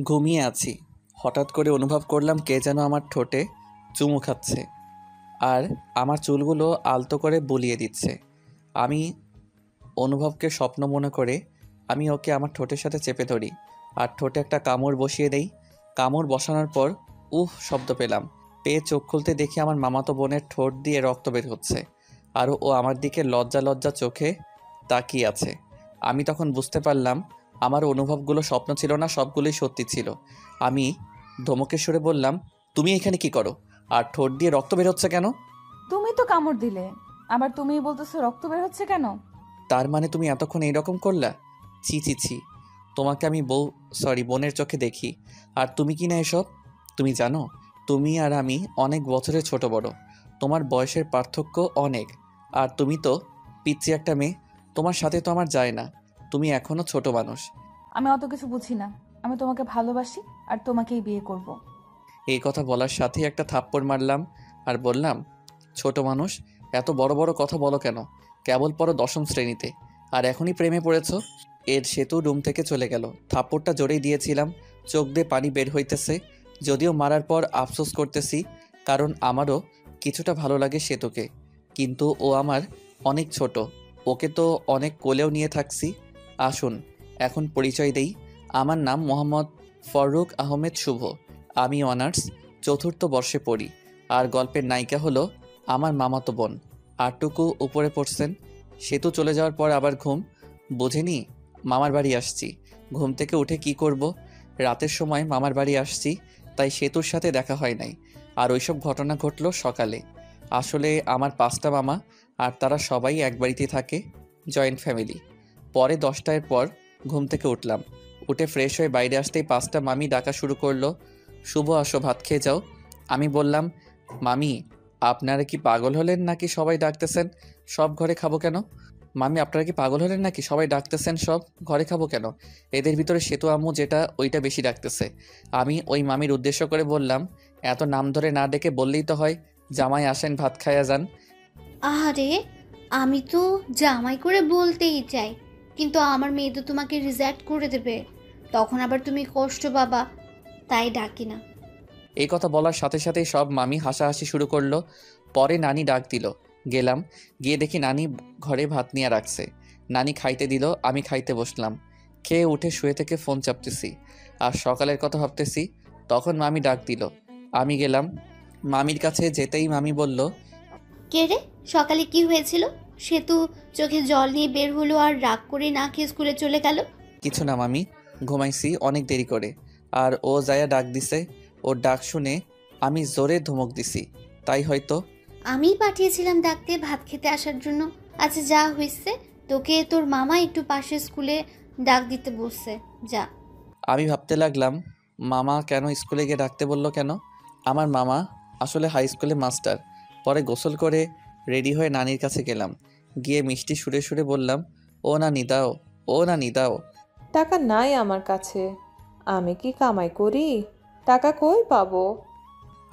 ঘুমিয়ে আছি। হঠাৎ করে অনুভব করলাম কে যেন আমার ঠোঁটে চুমু খাচ্ছে আর আমার চুলগুলো আলতো করে বুলিয়ে দিচ্ছে। আমি অনুভবকে স্বপ্ন মনে করে আমি ওকে আমার ঠোঁটের সাথে চেপে ধরি আর ঠোঁটে একটা কামড় বসিয়ে দেই। কামড় বসানোর পর শব্দ পেলাম। পেয়ে চোখ খুলতে দেখি আমার মামাতো বোনের ঠোঁট দিয়ে রক্ত বের হচ্ছে আর ও আমার দিকে লজ্জা লজ্জা চোখে তাকিয়ে আছে। আমি তখন বুঝতে পারলাম আমার অনুভবগুলো স্বপ্ন ছিল না, সবগুলোই সত্যি ছিল। আমি ধমকের সুরে বললাম, তুমি এখানে কি করো? আর ঠোঁট দিয়ে রক্ত বের হচ্ছে কেন? তুমি তো কামড় দিলে, আবার তুমিই বলতেছো রক্ত বের হচ্ছে কেন? তার মানে তুমি এতক্ষণ এইরকম করলা? ছি ছি ছি, তোমাকে আমি বোনের চোখে দেখি আর তুমি কি না এসব? তুমি জানো তুমি আর আমি অনেক বছরের ছোট বড়, তোমার বয়সের পার্থক্য অনেক। আর তুমি তো পিচ্চি একটা মেয়ে, তোমার সাথে তো আমার যায় না, তুমি এখনো ছোট মানুষ। আমি অত কিছু বুঝি না। আমি তোমাকে ভালোবাসি আর তোমাকেই বিয়ে করব। এই কথা বলার সাথেই একটা থাপ্পড় মারলাম আর বললাম, ছোট মানুষ, এত বড় বড় কথা বলো কেন? কেবল পড়ো দশম শ্রেণীতে আর এখনই প্রেমে পড়েছ? এর সেতু রুম থেকে চলে গেল। থাপ্পড়টা জোরেই দিয়েছিলাম, চোখ দিয়ে পানি বের হইতেছে। যদিও মারার পর আফসোস করতেছি, কারণ আমারও কিছুটা ভালো লাগে সেতুকে, কিন্তু ও আমার অনেক ছোট, ওকে তো অনেক কোলেও নিয়ে থাকছি। আসুন এখন পরিচয় দেই। আমার নাম মোহাম্মদ ফররুখ আহমেদ শুভ। আমি অনার্স চতুর্থ বর্ষে পড়ি আর গল্পের নায়িকা হলো আমার মামাতো বোন। আরটুকু উপরে পড়ছেন। সেতু চলে যাওয়ার পর আবার ঘুম, বুঝিনি মামার বাড়ি আসছি। ঘুম থেকে উঠে কি করব? রাতের সময় মামার বাড়ি আসছি, তাই সেতুর সাথে দেখা হয় নাই। আর ওইসব ঘটনা ঘটলো সকালে। আসলে আমার 5টা মামা আর তারা সবাই এক বাড়িতে থাকে, জয়েন্ট ফ্যামিলি। পরে 10টার পর ঘুম থেকে উঠলাম। উঠে ফ্রেশ হয়ে বাইরে আসতেই 5টা মামি ডাকা শুরু করলো, শুভ আসো ভাত খেয়ে যাও। আমি বললাম, মামি আপনারা কি পাগল হলেন নাকি সবাই ডাকতেছেন সব ঘরে খাবো কেন? মামি আপনারা কি পাগল হলেন নাকি সবাই ডাকতেছেন সব ঘরে খাবো কেন? এদের ভিতরে সেতু আম্মু যেটা ওইটা বেশি ডাকতেছে। আমি ওই মামির উদ্দেশ্য করে বললাম, এত নাম ধরে না ডেকে বললেই তো হয়, জামাই আসেন ভাত খায়া যান। আরে, আমি তো জামাই করে বলতেই চাই, কিন্তু আমার মেয়ে তো তোমাকে রিজেক্ট করে দেবে, তখন আবার তুমি কষ্ট পাবা, তাই ডাকি না। এই কথা বলার সাথে সাথেই সব মামি হাসাহাসি শুরু করলো। পরে নানি ডাক দিল, গেলাম, গিয়ে দেখি নানি ঘরে ভাত নিয়ে রাখছে। নানি খাইতে দিল, আমি খাইতে বসলাম। খেয়ে উঠে শুয়ে থেকে ফোন চাপতেছি আর সকালের কথা ভাবতেছি। তখন মামি ডাক দিল, আমি গেলাম। মামির কাছে যেতেই মামি বলল, কে রে, সকালে কি হয়েছিল? সে তো চোখে জল নিয়ে বের হলো আর রাগ করে না খেয়ে স্কুলে চলে গেল। কিছু না মামি, ঘুমাইছি অনেক দেরি করে। আর ও যায়া ডাক দিছে, ওর ডাক শুনে আমি জোরে ধমক দিছি, তাই হয়তো। আমিই পাঠিয়েছিলাম ডাকতে ভাত খেতে আসার জন্য। আচ্ছা যা হয়েছে, তোকে তোর মামা একটু পাশে স্কুলে ডাক দিতে বলছে, যা। আমি ভাবতে লাগলাম, মামা কেন স্কুলে গিয়ে ডাকতে বলল কেন? আমার মামা আসলে হাই স্কুলে মাস্টার। পরে গোসল করে রেডি হয়ে নানির কাছে গেলাম। গিয়ে মিষ্টি সুরে সুরে বললাম, ও নানি দাও, ও নানি দাও। টাকা নাই আমার কাছে। আমি কি কামাই করি? টাকা কই পাবো?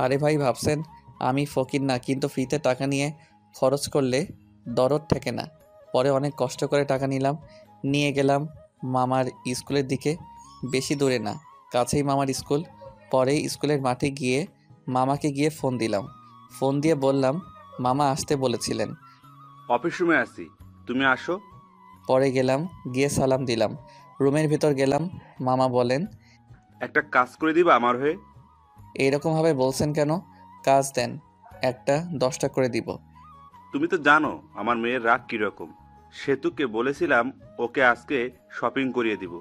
আরে ভাই ভাবছেন আমি ফকির না, কিন্তু ফ্রিতে টাকা নিয়ে খরচ করলে দরদ থাকে না। পরে অনেক কষ্ট করে টাকা নিলাম, নিয়ে গেলাম মামার স্কুলের দিকে। বেশি দূরে না, কাছেই মামার স্কুল। পরে স্কুলের মাঠে গিয়ে মামাকে গিয়ে ফোন দিলাম। ফোন দিয়ে বললাম, মামা আসতে বলেছিলেন। অফিস রুমে আছি, তুমি আসো। পরে গেলাম, গিয়ে সালাম দিলাম। রুমের ভেতর গেলাম। মামা বলেন, একটা কাজ করে দিবা আমার হয়ে? এইরকমভাবে বলছেন কেন? কাজ দেন, একটা 10টা করে দিব। তুমি তো জানো আমার মেয়ের রাগ কিরকম। সেতুকে বলেছিলাম ওকে আজকে শপিং করিয়ে দিব,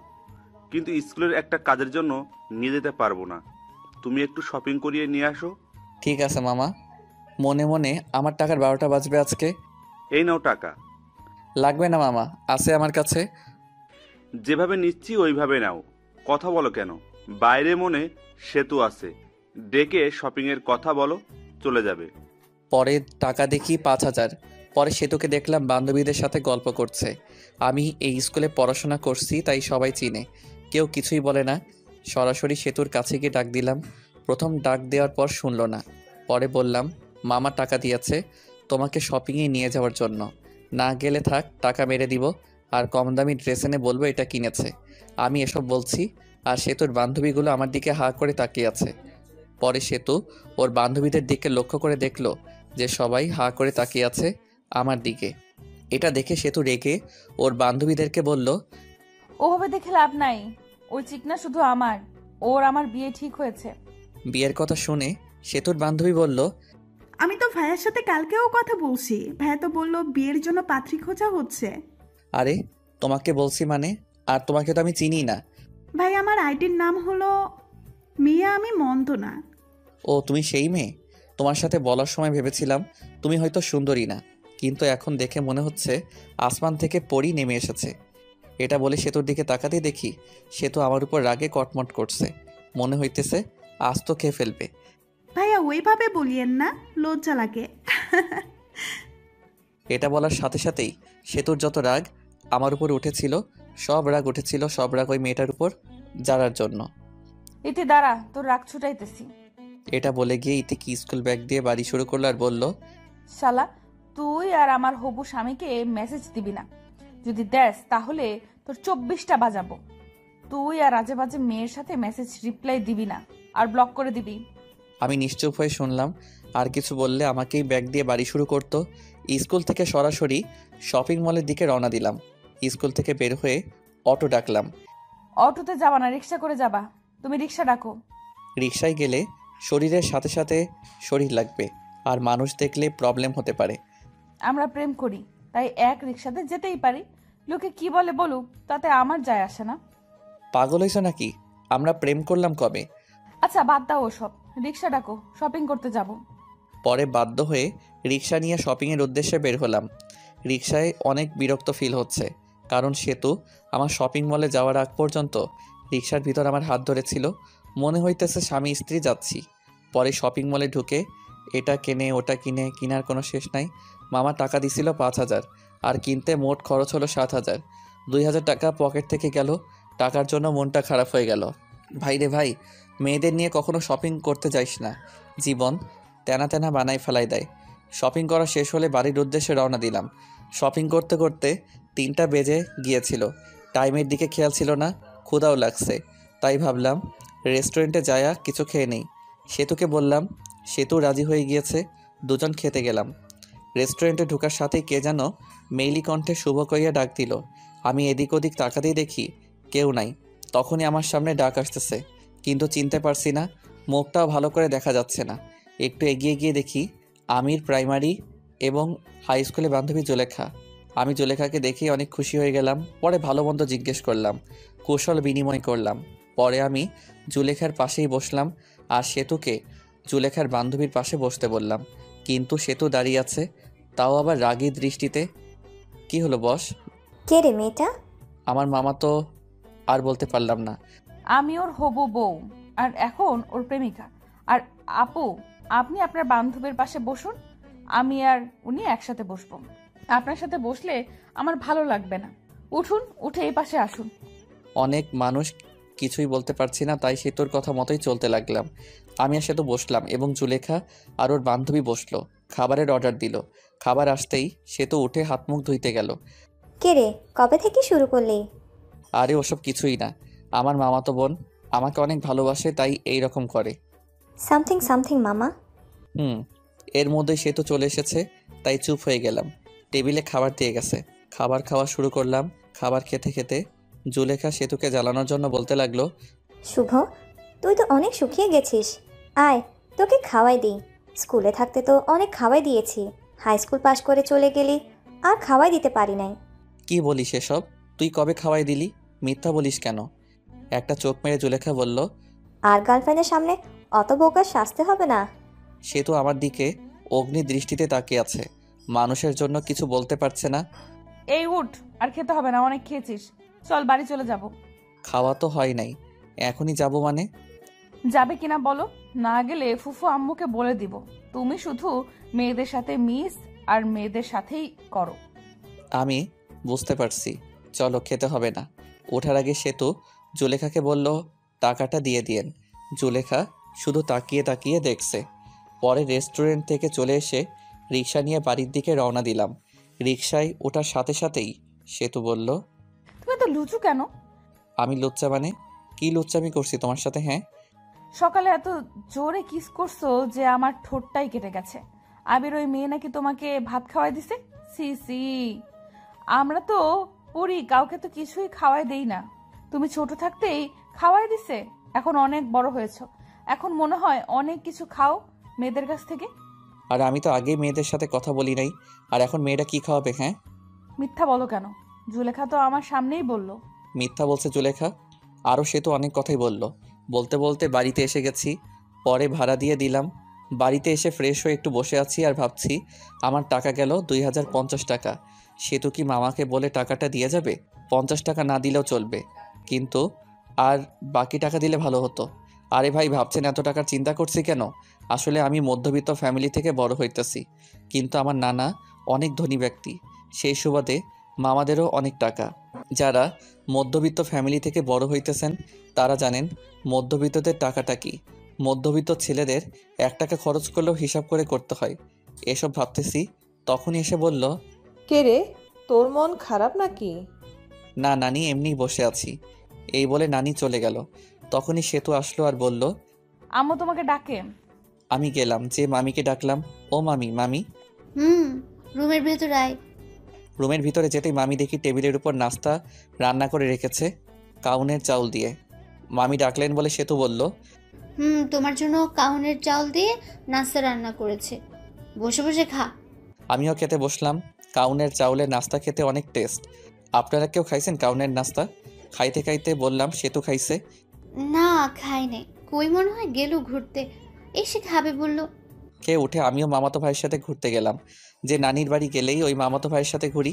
কিন্তু স্কুলের একটা কাজের জন্য নিয়ে যেতে পারবো না। তুমি একটু শপিং করিয়ে নিয়ে আসো। ঠিক আছে মামা। মনে মনে আমার টাকার 12টা বাজবে আজকে। এই নাও টাকা। লাগবে না মামা, আছে আমার কাছে। যেভাবে নিচ্ছি ওইভাবে নাও, কথা বলো কেন? বাইরে মনে সেতু আছে, ডেকে শপিংয়ের কথা বলো, চলে যাবে। পরে টাকা দেখি 5,000। পরে সেতুকে দেখলাম বান্ধবীদের সাথে গল্প করছে। আমি এই স্কুলে পড়াশোনা করছি তাই সবাই চিনে, কেউ কিছুই বলে না। সরাসরি সেতুর কাছে গিয়ে ডাক দিলাম। প্রথম ডাক দেওয়ার পর শুনলো না। পরে বললাম, মামা টাকা দিয়েছে তোমাকে শপিংয়ে নিয়ে যাওয়ার জন্য, না গেলে থাক, টাকা মেরে দিব। আর কম দামি ড্রেস এনে বলবো এটা কিনেছে। আমি এসব বলছি আর সেতুর বান্ধবীগুলো আমার দিকে হাঁ করে তাকিয়ে আছে। পরে সেতু ওর বান্ধবীদের দিকে লক্ষ্য করে দেখলো যে সবাই হাঁ করে তাকিয়ে আছে আমার দিকে। এটা দেখে সেতু রেগে ওর বান্ধবীদেরকে বলল, ওভাবে দেখে লাভ নাই, ওই চিকনা শুধু আমার, ওর আমার বিয়ে ঠিক হয়েছে। বিয়ের কথা শুনে সেতুর বান্ধবী বলল, আমি তো ভাইয়ার সাথে কালকেও কথা বলছি, ভাইয়া তো বললো বিয়ের জন্য পাত্রী খোঁজা হচ্ছে। আরে তোমাকে বলছি মানে, আর তোমাকে তো আমি চিনি না। ভাই আমার আইডির নাম হলো মিয়া, আমি মন্দ না। ও তুমি সেই মেয়ে? তোমার সাথে বলার সময় ভেবেছিলাম তুমি হয়তো সুন্দরী না, কিন্তু এখন দেখে মনে হচ্ছে আসমান থেকে পরী নেমে এসেছে। এটা বলে সেতুর দিকে তাকাতেই দেখি সেতু আমার উপর রাগে কটমট করছে। মনে হইতেছে আজ তো খেয়ে ফেলবে। ভাইয়া ওইভাবে বলিয়েন না, লজ্জা লাগে। এটা বলার সাথে সাথেই সেতুর যত রাগ আমার উপর উঠেছিল, সব রাগ ওই মেয়েটার উপর যারার জন্য। ইতি দাঁড়া, তোর রাগ ছুটাইতেছি। এটা বলে গিয়ে ইতিকি স্কুল ব্যাগ দিয়ে বাড়ি শুরু করলো আর বলল, শালা, তুই আর আমার হবু স্বামীকে মেসেজ দিবি না, যদি দেস তাহলে তোর 24টা বাজাবো। তুই আর আজে বাজে মেয়ের সাথে মেসেজ রিপ্লাই দিবি না, আর ব্লক করে দিবি। আমি নিশ্চুপ হয়ে শুনলাম। আর কিছু বললে আমাকেই ব্যাগ দিয়ে বাড়ি শুরু করতো। স্কুল থেকে সরাসরি শপিং মলের দিকে রওনা দিলাম। স্কুল থেকে বের হয়ে অটো ডাকলাম। অটোতে যাবা না, রিক্সা করে যাবা। তুমি রিক্সা ডাকো। রিকশায় গেলে শরীরের সাথে সাথে শরীর লাগবে, আর মানুষ দেখলে প্রবলেম হতে পারে। আমরা প্রেম করি, তাই এক রিক্সাতে যেতেই পারি। লোকে কি বলে বলুক, তাতে আমার যায় আসে না। পাগল হয়েছ নাকি? আমরা প্রেম করলাম কবে? আচ্ছা বাদ দাও ওসব, রিক্সা ডাকো, শপিং করতে যাব। পরে বাধ্য হয়ে রিকশা নিয়ে শপিংয়ের উদ্দেশ্যে বের হলাম। রিকশায় অনেক বিরক্ত ফিল হচ্ছে, কারণ সেতু আমার শপিং মলে যাওয়ার আগ পর্যন্ত রিকশার ভিতর আমার হাত ধরেছিল। মনে হইতেছে স্বামী স্ত্রী যাচ্ছি। পরে শপিং মলে ঢুকে এটা কেনে ওটা কিনে, কেনার কোনো শেষ নাই। মামা টাকা দিছিল 5,000, আর কিনতে মোট খরচ হলো 7,000। 2,000 টাকা পকেট থেকে গেল। টাকার জন্য মনটা খারাপ হয়ে গেল। ভাই রে ভাই, মেয়েদের নিয়ে কখনো শপিং করতে যাইস না, জীবন তেনা তেনা বানাই ফেলাই দেয়। শপিং করা শেষ হলে বাড়ির উদ্দেশ্যে রওনা দিলাম। শপিং করতে করতে 3টা বেজে গিয়েছিল। টাইমের দিকে খেয়াল ছিল না, ক্ষুধাও লাগছে। তাই ভাবলাম রেস্টুরেন্টে যায়া কিছু খেয়ে নেই। সেতুকে বললাম, সেতু রাজি হয়ে গিয়েছে। দুজন খেতে গেলাম। রেস্টুরেন্টে ঢোকার সাথেই কে যেন মেইলি কণ্ঠে শুভ কইয়া ডাক দিল। আমি এদিক ওদিক তাকাতেই দেখি কেউ নাই। তখনই আমার সামনে ডাক আসতেছে, কিন্তু চিনতে পারছি না, মুখটাও ভালো করে দেখা যাচ্ছে না। একটু এগিয়ে গিয়ে দেখি আমির প্রাইমারি এবং হাই স্কুলে বান্ধবী জুলেখা। আমি জুলেখাকে দেখেই অনেক খুশি হয়ে গেলাম। পরে ভালো মন্দ জিজ্ঞেস করলাম, কৌশল বিনিময় করলাম। পরে আমি জুলেখার পাশেই বসলাম, আর সেতুকে জুলেখার বান্ধবীর পাশে বসতে বললাম। কিন্তু সেতু দাঁড়িয়ে আছে, তাও আবার রাগী দৃষ্টিতে। কি হলো বস? কে রে মেয়েটা? আমার মামা তো আর বলতে পারলাম না। আমি ওর হবু বউ, আর এখন ওর প্রেমিকা। আর আপু, আপনি আপনার বান্ধবীর পাশে বসুন, আমি আর উনি একসাথে বসবো। আপনার সাথে বসলে আমার ভালো লাগবে না। উঠুন, উঠে এই পাশে আসুন। অনেক মানুষ, কিছুই বলতে পারছি না, তাই সেতুর কথা মতোই চলতে লাগলাম। আমি আর সেতু বসলাম এবং জুলেখা আর ওর বান্ধবী বসলো। খাবারের অর্ডার দিল। খাবার আসতেই সেতু উঠে হাত মুখ ধুইতে গেল। কে রে, কবে থেকে শুরু করলি? আরে ওসব কিছুই না, আমার মামাতো বোন আমাকে অনেক ভালোবাসে, তাই এই রকম করে। সামথিং সামথিং মামা। এর মধ্যেই সেতু চলে এসেছে, তাই চুপ হয়ে গেলাম। টেবিলে খাবার দিয়ে গেছে, খাবার খাওয়া শুরু করলাম। খাবার খেতে খেতে জুলেখা সেতুকে জ্বালানোর জন্য বলতে লাগলো, শুভ, তুই তো অনেক শুকিয়ে গেছিস, আয় তোকে খাওয়াই দিই। স্কুলে থাকতে তো অনেক খাওয়াই দিয়েছি, হাই স্কুল পাশ করে চলে গেলি, আর খাওয়াই দিতে পারি নাই। কি বলিস এসব? তুই কবে খাওয়াই দিলি? মিথ্যা বলিস কেন? একটা চোখ মেরে জুলেখা বলল, আর গার্লফ্রেন্ডের সামনে অত বোকার শাস্তি হবে না। সেতু আমার দিকে অগ্নি দৃষ্টিতে তাকিয়ে আছে, মানুষের জন্য কিছু বলতে পারছে না। এই উঠ, আর খেতে হবে না, অনেক খেয়েছিস, চল বাড়ি চলে যাব। খাওয়া তো হয় নাই, এখনই যাব মানে? যাবে কিনা বলো, না গেলে ফুফু আম্মুকে বলে দিব তুমি শুধু মেয়েদের সাথে মিস আর মেয়েদের সাথেই করো। আমি বুঝতে পারছি, চলো খেতে হবে না। ওঠার আগে সেতু জুলেখাকে বলল, টাকাটা দিয়ে দিয়েন। জুলেখা শুধু তাকিয়ে তাকিয়ে দেখছে। পরে রেস্টুরেন্ট থেকে চলে এসে রিক্সা নিয়ে বাড়ির দিকে রওনা দিলাম। রিক্সায় ওঠার সাথে সাথেই সেতু বলল, তুমি তো লুচু কেন? আমি লুচ্চা মানে? কি লুচ্চামি করছি তোমার সাথে? হ্যাঁ, সকালে এত জোরে কিস করছো যে আমার ঠোঁটটাই কেটে গেছে। আবির ওই মেয়ে নাকি তোমাকে ভাত খাওয়াই দিছে? সি সি, আমরা তো পড়ি, কাউকে তো কিছুই খাওয়াই দেই না। তুমি ছোট থাকতেই খাওয়াই দিছে, এখন অনেক বড় হয়েছো, এখন মনে হয় অনেক কিছু খাও মেয়েদের কাছ থেকে। আর আমি তো আগে মেয়েদের সাথে কথা বলি নাই, আর এখন মেয়েটা কি খাওয়াবে? হ্যাঁ, মিথ্যা বলো কেন? জুলেখা তো আমার সামনেই বলল। মিথ্যা বলছে জুলেখা? আরও সে তো অনেক কথাই বলল। বলতে বলতে বাড়িতে এসে গেছি, পরে ভাড়া দিয়ে দিলাম। বাড়িতে এসে ফ্রেশ হয়ে একটু বসে আছি আর ভাবছি আমার টাকা গেল 2050 টাকা। সে তো কি মামাকে বলে টাকাটা দিয়ে যাবে? 50 টাকা না দিলেও চলবে, কিন্তু আর বাকি টাকা দিলে ভালো হতো। আরে ভাই, ভাবছেন এত টাকার চিন্তা করছি কেন? আসলে আমি মধ্যবিত্ত ফ্যামিলি থেকে বড় হইতেছি, কিন্তু আমার নানা অনেক ধনী ব্যক্তি, সেই সুবাদে মামাদেরও অনেক টাকা। যারা মধ্যবিত্ত ফ্যামিলি থেকে বড় হইতেছেন তারা জানেন মধ্যবিত্তদের টাকাটা কি। মধ্যবিত্ত ছেলেদের 1 টাকা খরচ করলেও হিসাব করে করতে হয়। এসব ভাবতেছি, তখনই এসে বলল, কে রে, তোর মন খারাপ নাকি? না নানি, এমনিই বসে আছি। এই বলে নানি চলে গেল। তখনই সেতু আসলো আর বলল, আম্মু তোমাকে ডাকে। আমি গেলাম, যে মামিকে ডাকলাম, ও মামি। মামি রুমের ভেতর আয়। রুমের ভিতরে যেতেই মামি দেখি টেবিলের উপর নাস্তা রান্না করে রেখেছে, কাউনের চাউল দিয়ে। মামি ডাকলেন বলে সেতু বলল, তোমার জন্য কাউনের চাল দিয়ে নাস্তা রান্না করেছে, বসে বসে খা। আমিও খেতে বসলাম। কাউনের চাউলের নাস্তা খেতে অনেক টেস্ট। আপনারা কেউ খাইছেন কাউনের নাস্তা? খাইতে খাইতে বললাম, সেতু খাইছে। না, খাই নাই, কই মনে হয় গেল ঘুরতে, এসে খাবে বলল। খেয়ে উঠে আমিও মামাতো ভাইয়ের সাথে ঘুরতে গেলাম। যে নানির বাড়ি গেলেই ওই মামাতো ভাইয়ের সাথে ঘুরি।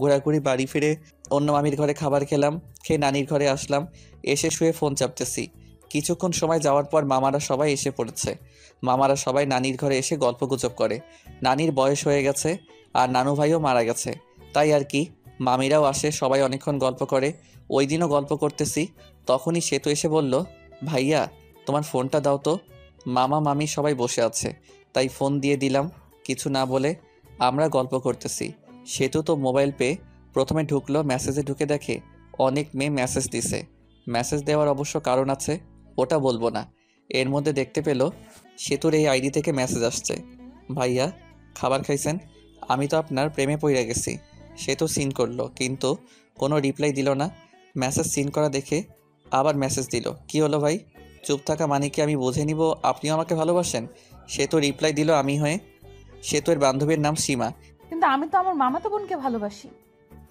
ঘোরাঘুরি, বাড়ি ফিরে অন্য মামির ঘরে খাবার খেলাম, খেয়ে নানির ঘরে আসলাম। এসে শুয়ে ফোন চাপতেছি। কিছুক্ষণ সময় যাওয়ার পর মামারা সবাই এসে পড়েছে। মামারা সবাই নানির ঘরে এসে গল্পগুজব করে। নানির বয়স হয়ে গেছে আর নানু ভাইও মারা গেছে, তাই আর কি। মামিরাও আসে, সবাই অনেকক্ষণ গল্প করে। ওই দিনও গল্প করতেছি, তখনই সেতু এসে বলল, ভাইয়া তোমার ফোনটা দাও তো। মামা মামি সবাই বসে আছে, তাই ফোন দিয়ে দিলাম। কিছু না বলে আমরা গল্প করতেছি। সেতু তো মোবাইল পেয়ে প্রথমে ঢুকলো, মেসেজে ঢুকে দেখে অনেক মেয়ে মেসেজ দিছে। মেসেজ দেওয়ার অবশ্য কারণ আছে, ওটা বলবো না। এর মধ্যে দেখতে পেল সেতুর এই আইডি থেকে মেসেজ আসছে, ভাইয়া খাবার খাইছেন? আমি তো আপনার প্রেমে পড়ে গেছি। সেতু সিন করলো, কিন্তু কোনো রিপ্লাই দিল না। মেসেজ সিন করা দেখে আবার মেসেজ দিল, কি হলো ভাই? চুপ থাকা মানে কি আমি বুঝে নিব আপনিও আমাকে ভালোবাসেন? সেতু রিপ্লাই দিল আমি হয়ে। সেতুর বান্ধবীর নাম সীমা। কিন্তু আমি তো আমার মামাতো বোনকে ভালোবাসি।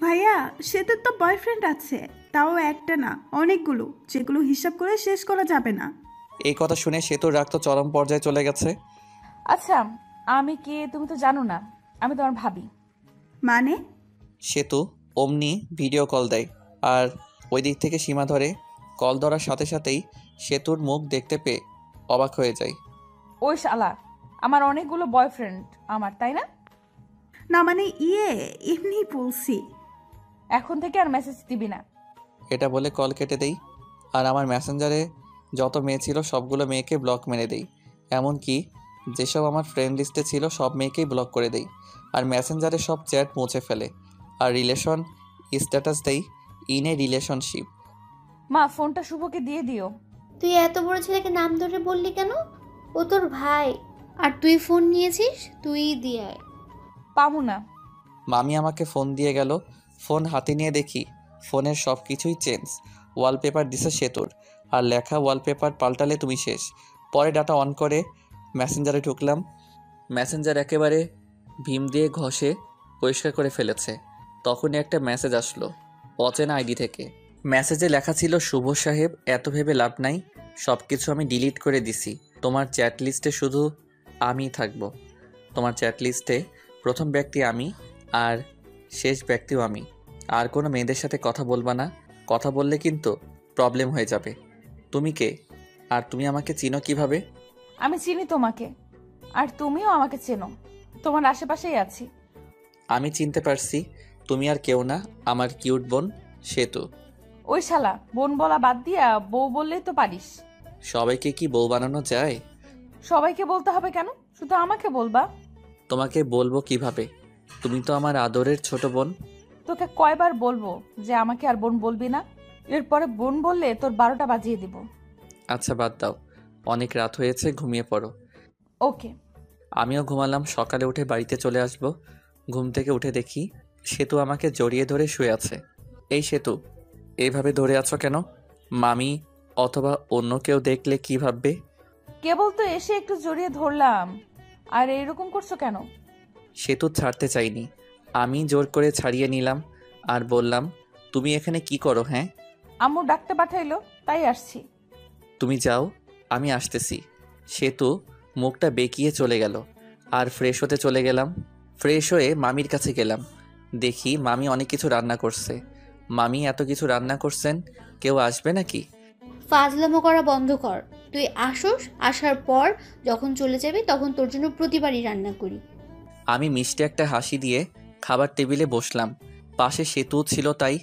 ভাইয়া, সেতুর তো বয়ফ্রেন্ড আছে, তাও একটা না, অনেকগুলো, যেগুলো হিসাব করে শেষ করা যাবে না। এই কথা শুনে সেতুর রাগ তো চরম পর্যায়ে চলে গেছে। আচ্ছা, আমি কে তুমি তো জানো না, আমি তোমার ভাবি। মানে? সেতু অমনি ভিডিও কল দেয়, আর ওই দিক থেকে সীমা ধরে। কল ধরার সাথে সাথেই সেতুর মুখ দেখতে পেয়ে অবাক হয়ে যায়। ওই শালা, আমার অনেকগুলো বয়ফ্রেন্ড আমার, তাই না? না মানে এমনি বলছি। এখন থেকে আর মেসেজ দিবি না। এটা বলে কল কেটে দেই, আর আমার মেসেঞ্জারে যত মেয়ে ছিল সবগুলো মেয়েকে ব্লক মেরে দেই। এমনকি যেসব আমার ফ্রেন্ড লিস্টে ছিল সব মেয়েকেই ব্লক করে দেই, আর মেসেঞ্জারে সব চ্যাট মুছে ফেলে, আর রিলেশন স্ট্যাটাস দেই ইন এ রিলেশনশিপ। মা, ফোনটা শুভকে দিয়ে দিও। তুই এত বড় ছেলেকে নাম ধরে বললি কেন? ও তোর ভাই, আর তুই ফোন নিয়েছিস, তুই দিয়ে আয়। পাবো না। মামি আমাকে ফোন দিয়ে গেল। ফোন হাতে নিয়ে দেখি ফোনের সব কিছুই চেঞ্জ। ওয়ালপেপার দিছে সেতুর, আর লেখা ওয়ালপেপার পাল্টালে তুমি শেষ। পরে ডাটা অন করে মেসেঞ্জারে ঢুকলাম। মেসেঞ্জার একেবারে ভীম দিয়ে ঘষে পরিষ্কার করে ফেলেছে। তখনই একটা মেসেজ আসলো অচেনা আইডি থেকে। মেসেজে লেখা ছিল, শুভ সাহেব, এত ভেবে লাভ নাই, সব কিছু আমি ডিলিট করে দিছি। তোমার চ্যাট লিস্টে শুধু আমিই থাকবো। তোমার চ্যাট লিস্টে প্রথম ব্যক্তি আমি, আর শেষ ব্যক্তিও আমি। আর কোনো মেয়েদের সাথে কথা বলবা না, কথা বললে কিন্তু প্রবলেম হয়ে যাবে। তুমি কে? আর তুমি আমাকে চিনো কিভাবে? আমি চিনি তোমাকে, আর তুমিও আমাকে চেনো, তোমার আশেপাশেই আছি। আমি চিনতে পারছি, তুমি আর কেউ না, আমার কিউট বোন সেতু। ওই শালা, বোন বলা বাদ দিয়া বউ বললেই তো পারিস। সবাইকে কি বউ বানানো যায়? সবাইকে বলতে হবে কেন? শুধু আমাকে বলবা। তোমাকে বলবো কিভাবে? তুমি তো আমার আদরের ছোট বোন। তোকে কয়বার বলবো যে আমাকে আর বোন বলবি না? এরপরে বোন বললে তোর 12টা বাজিয়ে দিব। আচ্ছা বাদ দাও, অনেক রাত হয়েছে, ঘুমিয়ে পড়ো। ওকে। আমিও ঘুমালাম। সকালে উঠে বাড়িতে চলে আসব। ঘুম থেকে উঠে দেখি সেতু আমাকে জড়িয়ে ধরে শুয়ে আছে। এই সেতু, এইভাবে ধরে আছো কেন? মামি অথবা অন্য কেউ দেখলে কি ভাববে? কেবল তো এসে একটু জড়িয়ে ধরলাম, আর এরকম করছো কেন? সেতু ছাড়তে চাইনি, আমি জোর করে ছাড়িয়ে নিলাম আর বললাম, তুমি এখানে কি করো? হ্যাঁ, আম্মু ডাকতে পাঠাইলো, তাই আসছি। তুমি যাও, আমি আসতেছি। সেতু মুখটা বেঁকিয়ে চলে গেল আর ফ্রেশ হতে চলে গেলাম। ফ্রেশ হয়ে মামির কাছে গেলাম। দেখি মামি অনেক কিছু রান্না করছে। মামি এত কিছু রান্না করছেন, কেউ আসবে নাকি? ফাজলামো করা বন্ধ কর। তুই আসোস, আসার পর যখন চলে যাবি তখন তোর জন্য প্রতিবারই রান্না করি। আমি মিষ্টি একটা হাসি দিয়ে খাবার টেবিলে বসলাম। পাশে সেতু ছিল, তাই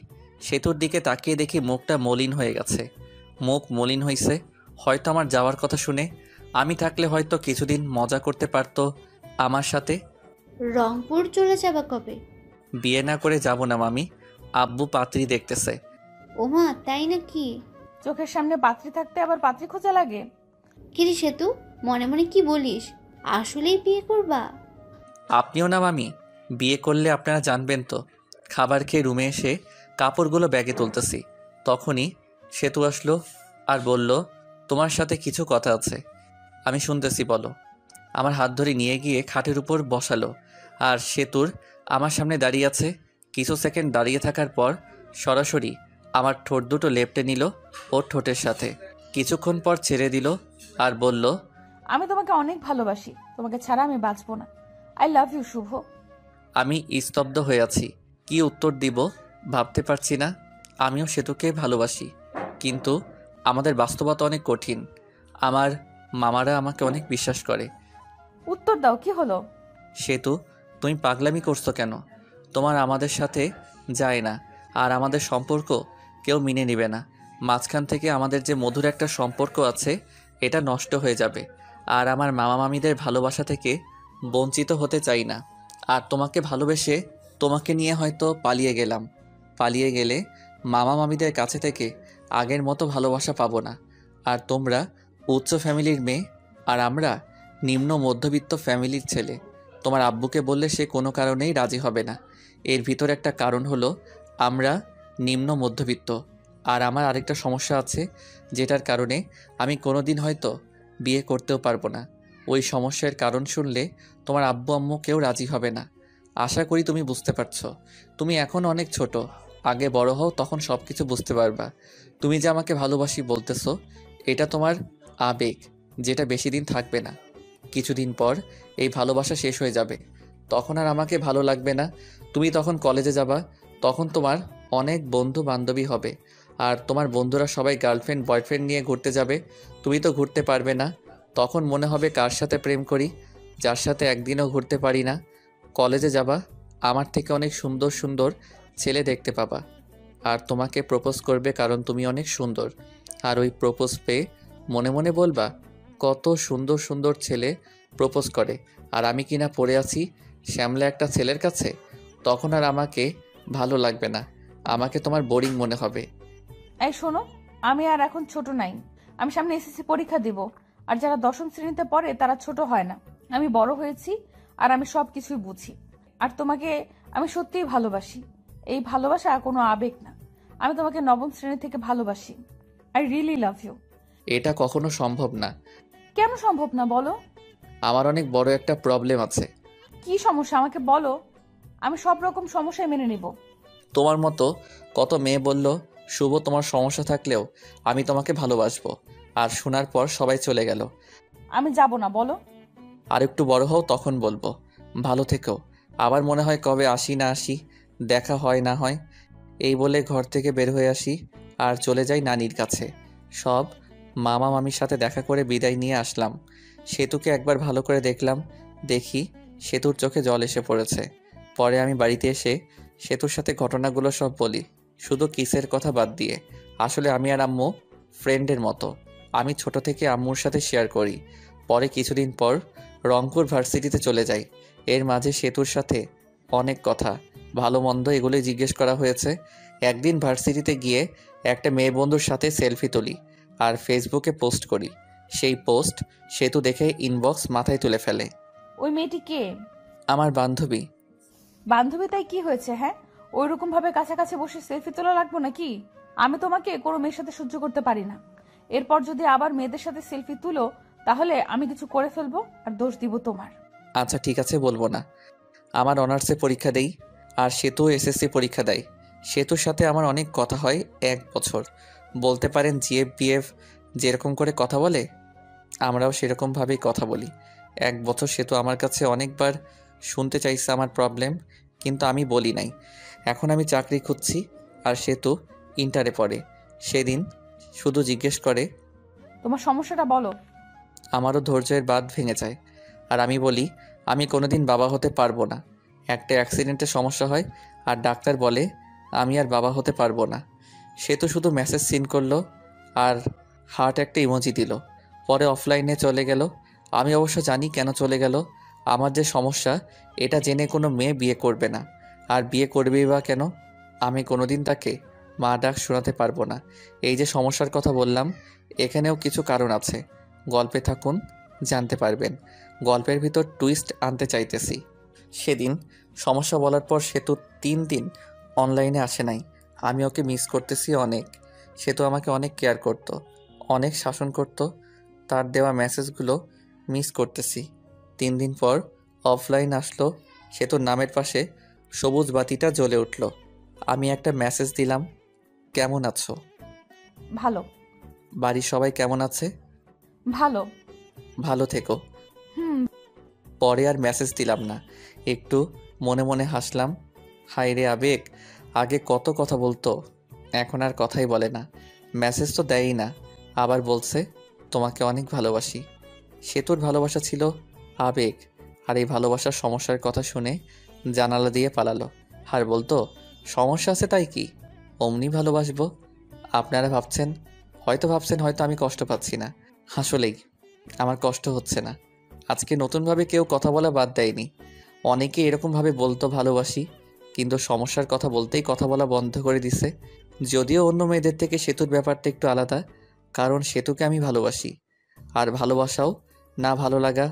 সেতুর দিকে তাকিয়ে দেখি মুখটা মলিন হয়ে গেছে। মুখ মলিন হয়েছে হয়তো আমার যাওয়ার কথা শুনে। আমি থাকলে হয়তো কিছুদিন মজা করতে পারতো আমার সাথে। রংপুর চলে যাবা কবে? বিয়ে না করে যাব না মামি, আব্বু পাত্রী দেখতেছে। ওমা, তাই নাকি? চোখের সামনে পাত্রী থাকতে আবার পাত্রী খোঁজা লাগে? কিরে সেতু, মনে মনে কি বলিস? আসলেই বিয়ে করবা? আপনিও না মামি, বিয়ে করলে আপনারা জানবেন তো। খাবার খেয়ে রুমে এসে কাপড়গুলো ব্যাগে তুলতেছি, তখনই সেতু আসলো আর বলল, তোমার সাথে কিছু কথা আছে। আমি শুনতেছি, বলো। আমার হাত ধরে নিয়ে গিয়ে খাটের উপর বসালো আর সেতুর আমার সামনে দাঁড়িয়ে আছে। কিছু সেকেন্ড দাঁড়িয়ে থাকার পর সরাসরি আমার ঠোঁট দুটো লেপটে নিল ওর ঠোঁটের সাথে। কিছুক্ষণ পর ছেড়ে দিল আর বলল, আমি তোমাকে অনেক ভালোবাসি, তোমাকে ছাড়া আমি বাঁচবো না। আই লাভ ইউ শুভ। আমি স্তব্ধ হয়ে আছি, কি উত্তর দিব ভাবতে পারছি না। আমিও সেতুকে ভালোবাসি, কিন্তু আমাদের বাস্তবতা অনেক কঠিন। আমার মামারা আমাকে অনেক বিশ্বাস করে। উত্তর দাও, কি হলো? সেতু, তুমি পাগলামি করছো কেন? তোমার আমাদের সাথে যায় না, আর আমাদের সম্পর্ক কেউ মেনে নেবে না। মাঝখান থেকে আমাদের যে মধুর একটা সম্পর্ক আছে, এটা নষ্ট হয়ে যাবে। আর আমার মামা মামিদের ভালোবাসা থেকে বঞ্চিত হতে চাই না। আর তোমাকে ভালোবেসে তোমাকে নিয়ে হয়তো পালিয়ে গেলাম। পালিয়ে গেলে মামা মামিদের কাছে থেকে আগের মতো ভালোবাসা পাবো না। আর তোমরা উচ্চ ফ্যামিলির মেয়ে, আর আমরা নিম্ন মধ্যবিত্ত ফ্যামিলির ছেলে। তোমার আব্বুকে বললে সে কোনো কারণেই রাজি হবে না। এর ভিতর একটা কারণ হলো আমরা নিম্ন মধ্যবিত্ত। আর আমার আরেকটা সমস্যা আছে, যেটার কারণে আমি কোনোদিন হয়তো বিয়ে করতেও পারবো না। ওই সমস্যার কারণ শুনলে তোমার আব্বু আম্মু কেউ রাজি হবে না। আশা করি তুমি বুঝতে পারছো। তুমি এখন অনেক ছোট, আগে বড় হও, তখন সব কিছু বুঝতে পারবা। তুমি যে আমাকে ভালোবাসি বলতেছো, এটা তোমার আবেগ, যেটা বেশি দিন থাকবে না। কিছুদিন পর এই ভালোবাসা শেষ হয়ে যাবে, তখন আর আমাকে ভালো লাগবে না। তুমি তখন কলেজে যাবা, তখন তোমার অনেক বন্ধু বান্ধবী হবে, আর তোমার বন্ধুরা সবাই গার্লফ্রেন্ড বয়ফ্রেন্ড নিয়ে ঘুরতে যাবে। তুমি তো ঘুরতে পারবে না। তখন মনে হবে কার সাথে প্রেম করি, যার সাথে একদিনও ঘুরতে পারি না। কলেজে যাবা, আমার থেকে অনেক সুন্দর সুন্দর ছেলে দেখতে পাবা, আর তোমাকে প্রপোজ করবে, কারণ তুমি অনেক সুন্দর। আর ওই প্রপোজ পেয়ে মনে মনে বলবা, কত সুন্দর সুন্দর ছেলে প্রপোজ করে, আর আমি কিনা পড়ে আছি শ্যামলা একটা ছেলের কাছে। তখন আর আমাকে ভালো লাগবে না, আমাকে তোমার বোরিং মনে হবে। এই শোনো, আমি আর এখন ছোট নাই। আমি সামনে এসএসসি পরীক্ষা দিব, আর যারা 10ম শ্রেণীতে পড়ে তারা ছোট হয় না। আমি বড় হয়েছি, আর আমি সব কিছুই বুঝি। আর তোমাকে আমি সত্যিই ভালোবাসি। এই ভালোবাসা কোনো আবেগ না। আমি তোমাকে 9ম শ্রেণী থেকে ভালোবাসি। I really love you. এটা কখনো সম্ভব না। কেন সম্ভব না বলো? আমার অনেক বড় একটা প্রবলেম আছে। কি সমস্যা আমাকে বলো, আমি সব রকম সমস্যায় মেনে নিব। তোমার মতো কত মেয়ে বলল, শুভ তোমার সমস্যা থাকলেও আমি তোমাকে ভালোবাসবো, আর শোনার পর সবাই চলে গেল। আমি যাব না, বলো। আর একটু বড় হও, তখন বলবো। ভালো থেকো। আবার মনে হয় কবে আসি না আসি, দেখা হয় না হয়। এই বলে ঘর থেকে বের হয়ে আসি আর চলে যাই নানির কাছে। সব মামা মামির সাথে দেখা করে বিদায় নিয়ে আসলাম। সেতুকে একবার ভালো করে দেখলাম, দেখি সেতুর চোখে জল এসে পড়েছে। পরে আমি বাড়িতে এসে সেতুর সাথে ঘটনাগুলো সব বলি, শুধু কিসের কথা বাদ দিয়ে। আসলে আমি আর আম্মু ফ্রেন্ডের মতো। আমি ছোট থেকে আম্মুর সাথে শেয়ার করি। পরে কিছুদিন পর রংপুর ভার্সিটিতে চলে যাই। এর মাঝে সেতুর সাথে অনেক কথা, ভালো মন্দ এগুলোই জিজ্ঞেস করা হয়েছে। একদিন ভার্সিটিতে গিয়ে একটা মেয়ে বন্ধুর সাথে সেলফি তুলি আর ফেসবুকে পোস্ট করি। সেই পোস্ট সেতু দেখে ইনবক্স মাথায় তুলে ফেলে। ওই মেয়েটি কে? আমার বান্ধবী। বান্ধবী তাই কি হয়েছে? হ্যাঁ, ওই রকম ভাবে কাছাকাছি বসে সেলফি তোলা লাগবো নাকি? আমি তোমাকে কোনো মেয়ের সাথে সহ্য করতে পারি না। এরপর যদি আবার মেয়েদের সাথে সেলফি তুলো তাহলে আমি কিছু করে ফেলবো আর দোষ দিব তোমার। আচ্ছা ঠিক আছে, বলবো না। আমার অনার্সে পরীক্ষা দেই আর সেতু এসএসসি পরীক্ষা দেয়। সেতুর সাথে আমার অনেক কথা হয় 1 বছর। বলতে পারেন জিএফ বিএফ যেরকম করে কথা বলে আমরাও সেরকমভাবেই কথা বলি। 1 বছর সেতু আমার কাছে অনেকবার শুনতে চাইছে আমার প্রবলেম, কিন্তু আমি বলি নাই। এখন আমি চাকরি খুঁজছি আর সেতু ইন্টারে পড়ে। সেদিন শুধু জিজ্ঞেস করে, তোমার সমস্যাটা বলো। আমারও ধৈর্যের বাঁধ ভেঙে যায় আর আমি বলি আমি কোনোদিন বাবা হতে পারবো না। একটা অ্যাক্সিডেন্টের সমস্যা হয় আর ডাক্তার বলে আমি আর বাবা হতে পারবো না। সে তো শুধু মেসেজ সিন করলো আর হার্ট একটা ইমোজি দিল, পরে অফলাইনে চলে গেল। আমি অবশ্য জানি কেন চলে গেল। আমার যে সমস্যা এটা জেনে কোনো মেয়ে বিয়ে করবে না, আর বিয়ে করবেই বা কেন? আমি কোনোদিন তাকে মা ডাক শোনাতে পারবো না। এই যে সমস্যার কথা বললাম এখানেও কিছু কারণ আছে। গল্পে থাকুন, জানতে পারবেন। গল্পের ভিতর টুইস্ট আনতে চাইতেছি। সেদিন সমস্যা বলার পর সেতু 3 দিন অনলাইনে আসে নাই। আমি ওকে মিস করতেছি অনেক। সেতু আমাকে অনেক কেয়ার করত, অনেক শাসন করত। তার দেওয়া মেসেজগুলো মিস করতেছি। 3 দিন পর অফলাইন আসলো। সেতুর নামের পাশে সবুজ বাতিটা জ্বলে উঠল। আমি একটা মেসেজ দিলাম, কেমন আছো? ভালো। বাড়ির সবাই কেমন আছে? ভালো। ভালো থেকো। হুম। পরে আর মেসেজ দিলাম না। একটু মনে মনে হাসলাম। হায় রে আবেগ, আগে কত কথা বলতো, এখন আর কথাই বলে না। মেসেজ তো দেয়ই না, আবার বলছে তোমাকে অনেক ভালোবাসি। সেতুর ভালোবাসা ছিল আবেগ, আর এই ভালোবাসার সমস্যার কথা শুনে জানালা দিয়ে পালালো। আর বলতো সমস্যা আছে তাই কি, অমনি ভালোবাসবো। আপনারা ভাবছেন হয়তো আমি কষ্ট পাচ্ছি না। আসলেই আমার কষ্ট হচ্ছে না। আজকে নতুনভাবে কেউ কথা বলা বাদ দেয়নি। অনেকে এরকমভাবে বলতো ভালোবাসি, কিন্তু সমস্যার কথা বলতেই কথা বলা বন্ধ করে দিছে। যদিও অন্য মেয়েদের থেকে সেতুর ব্যাপারটা একটু আলাদা, কারণ সেতুকে আমি ভালোবাসি। আর ভালোবাসাও না ভালো লাগা,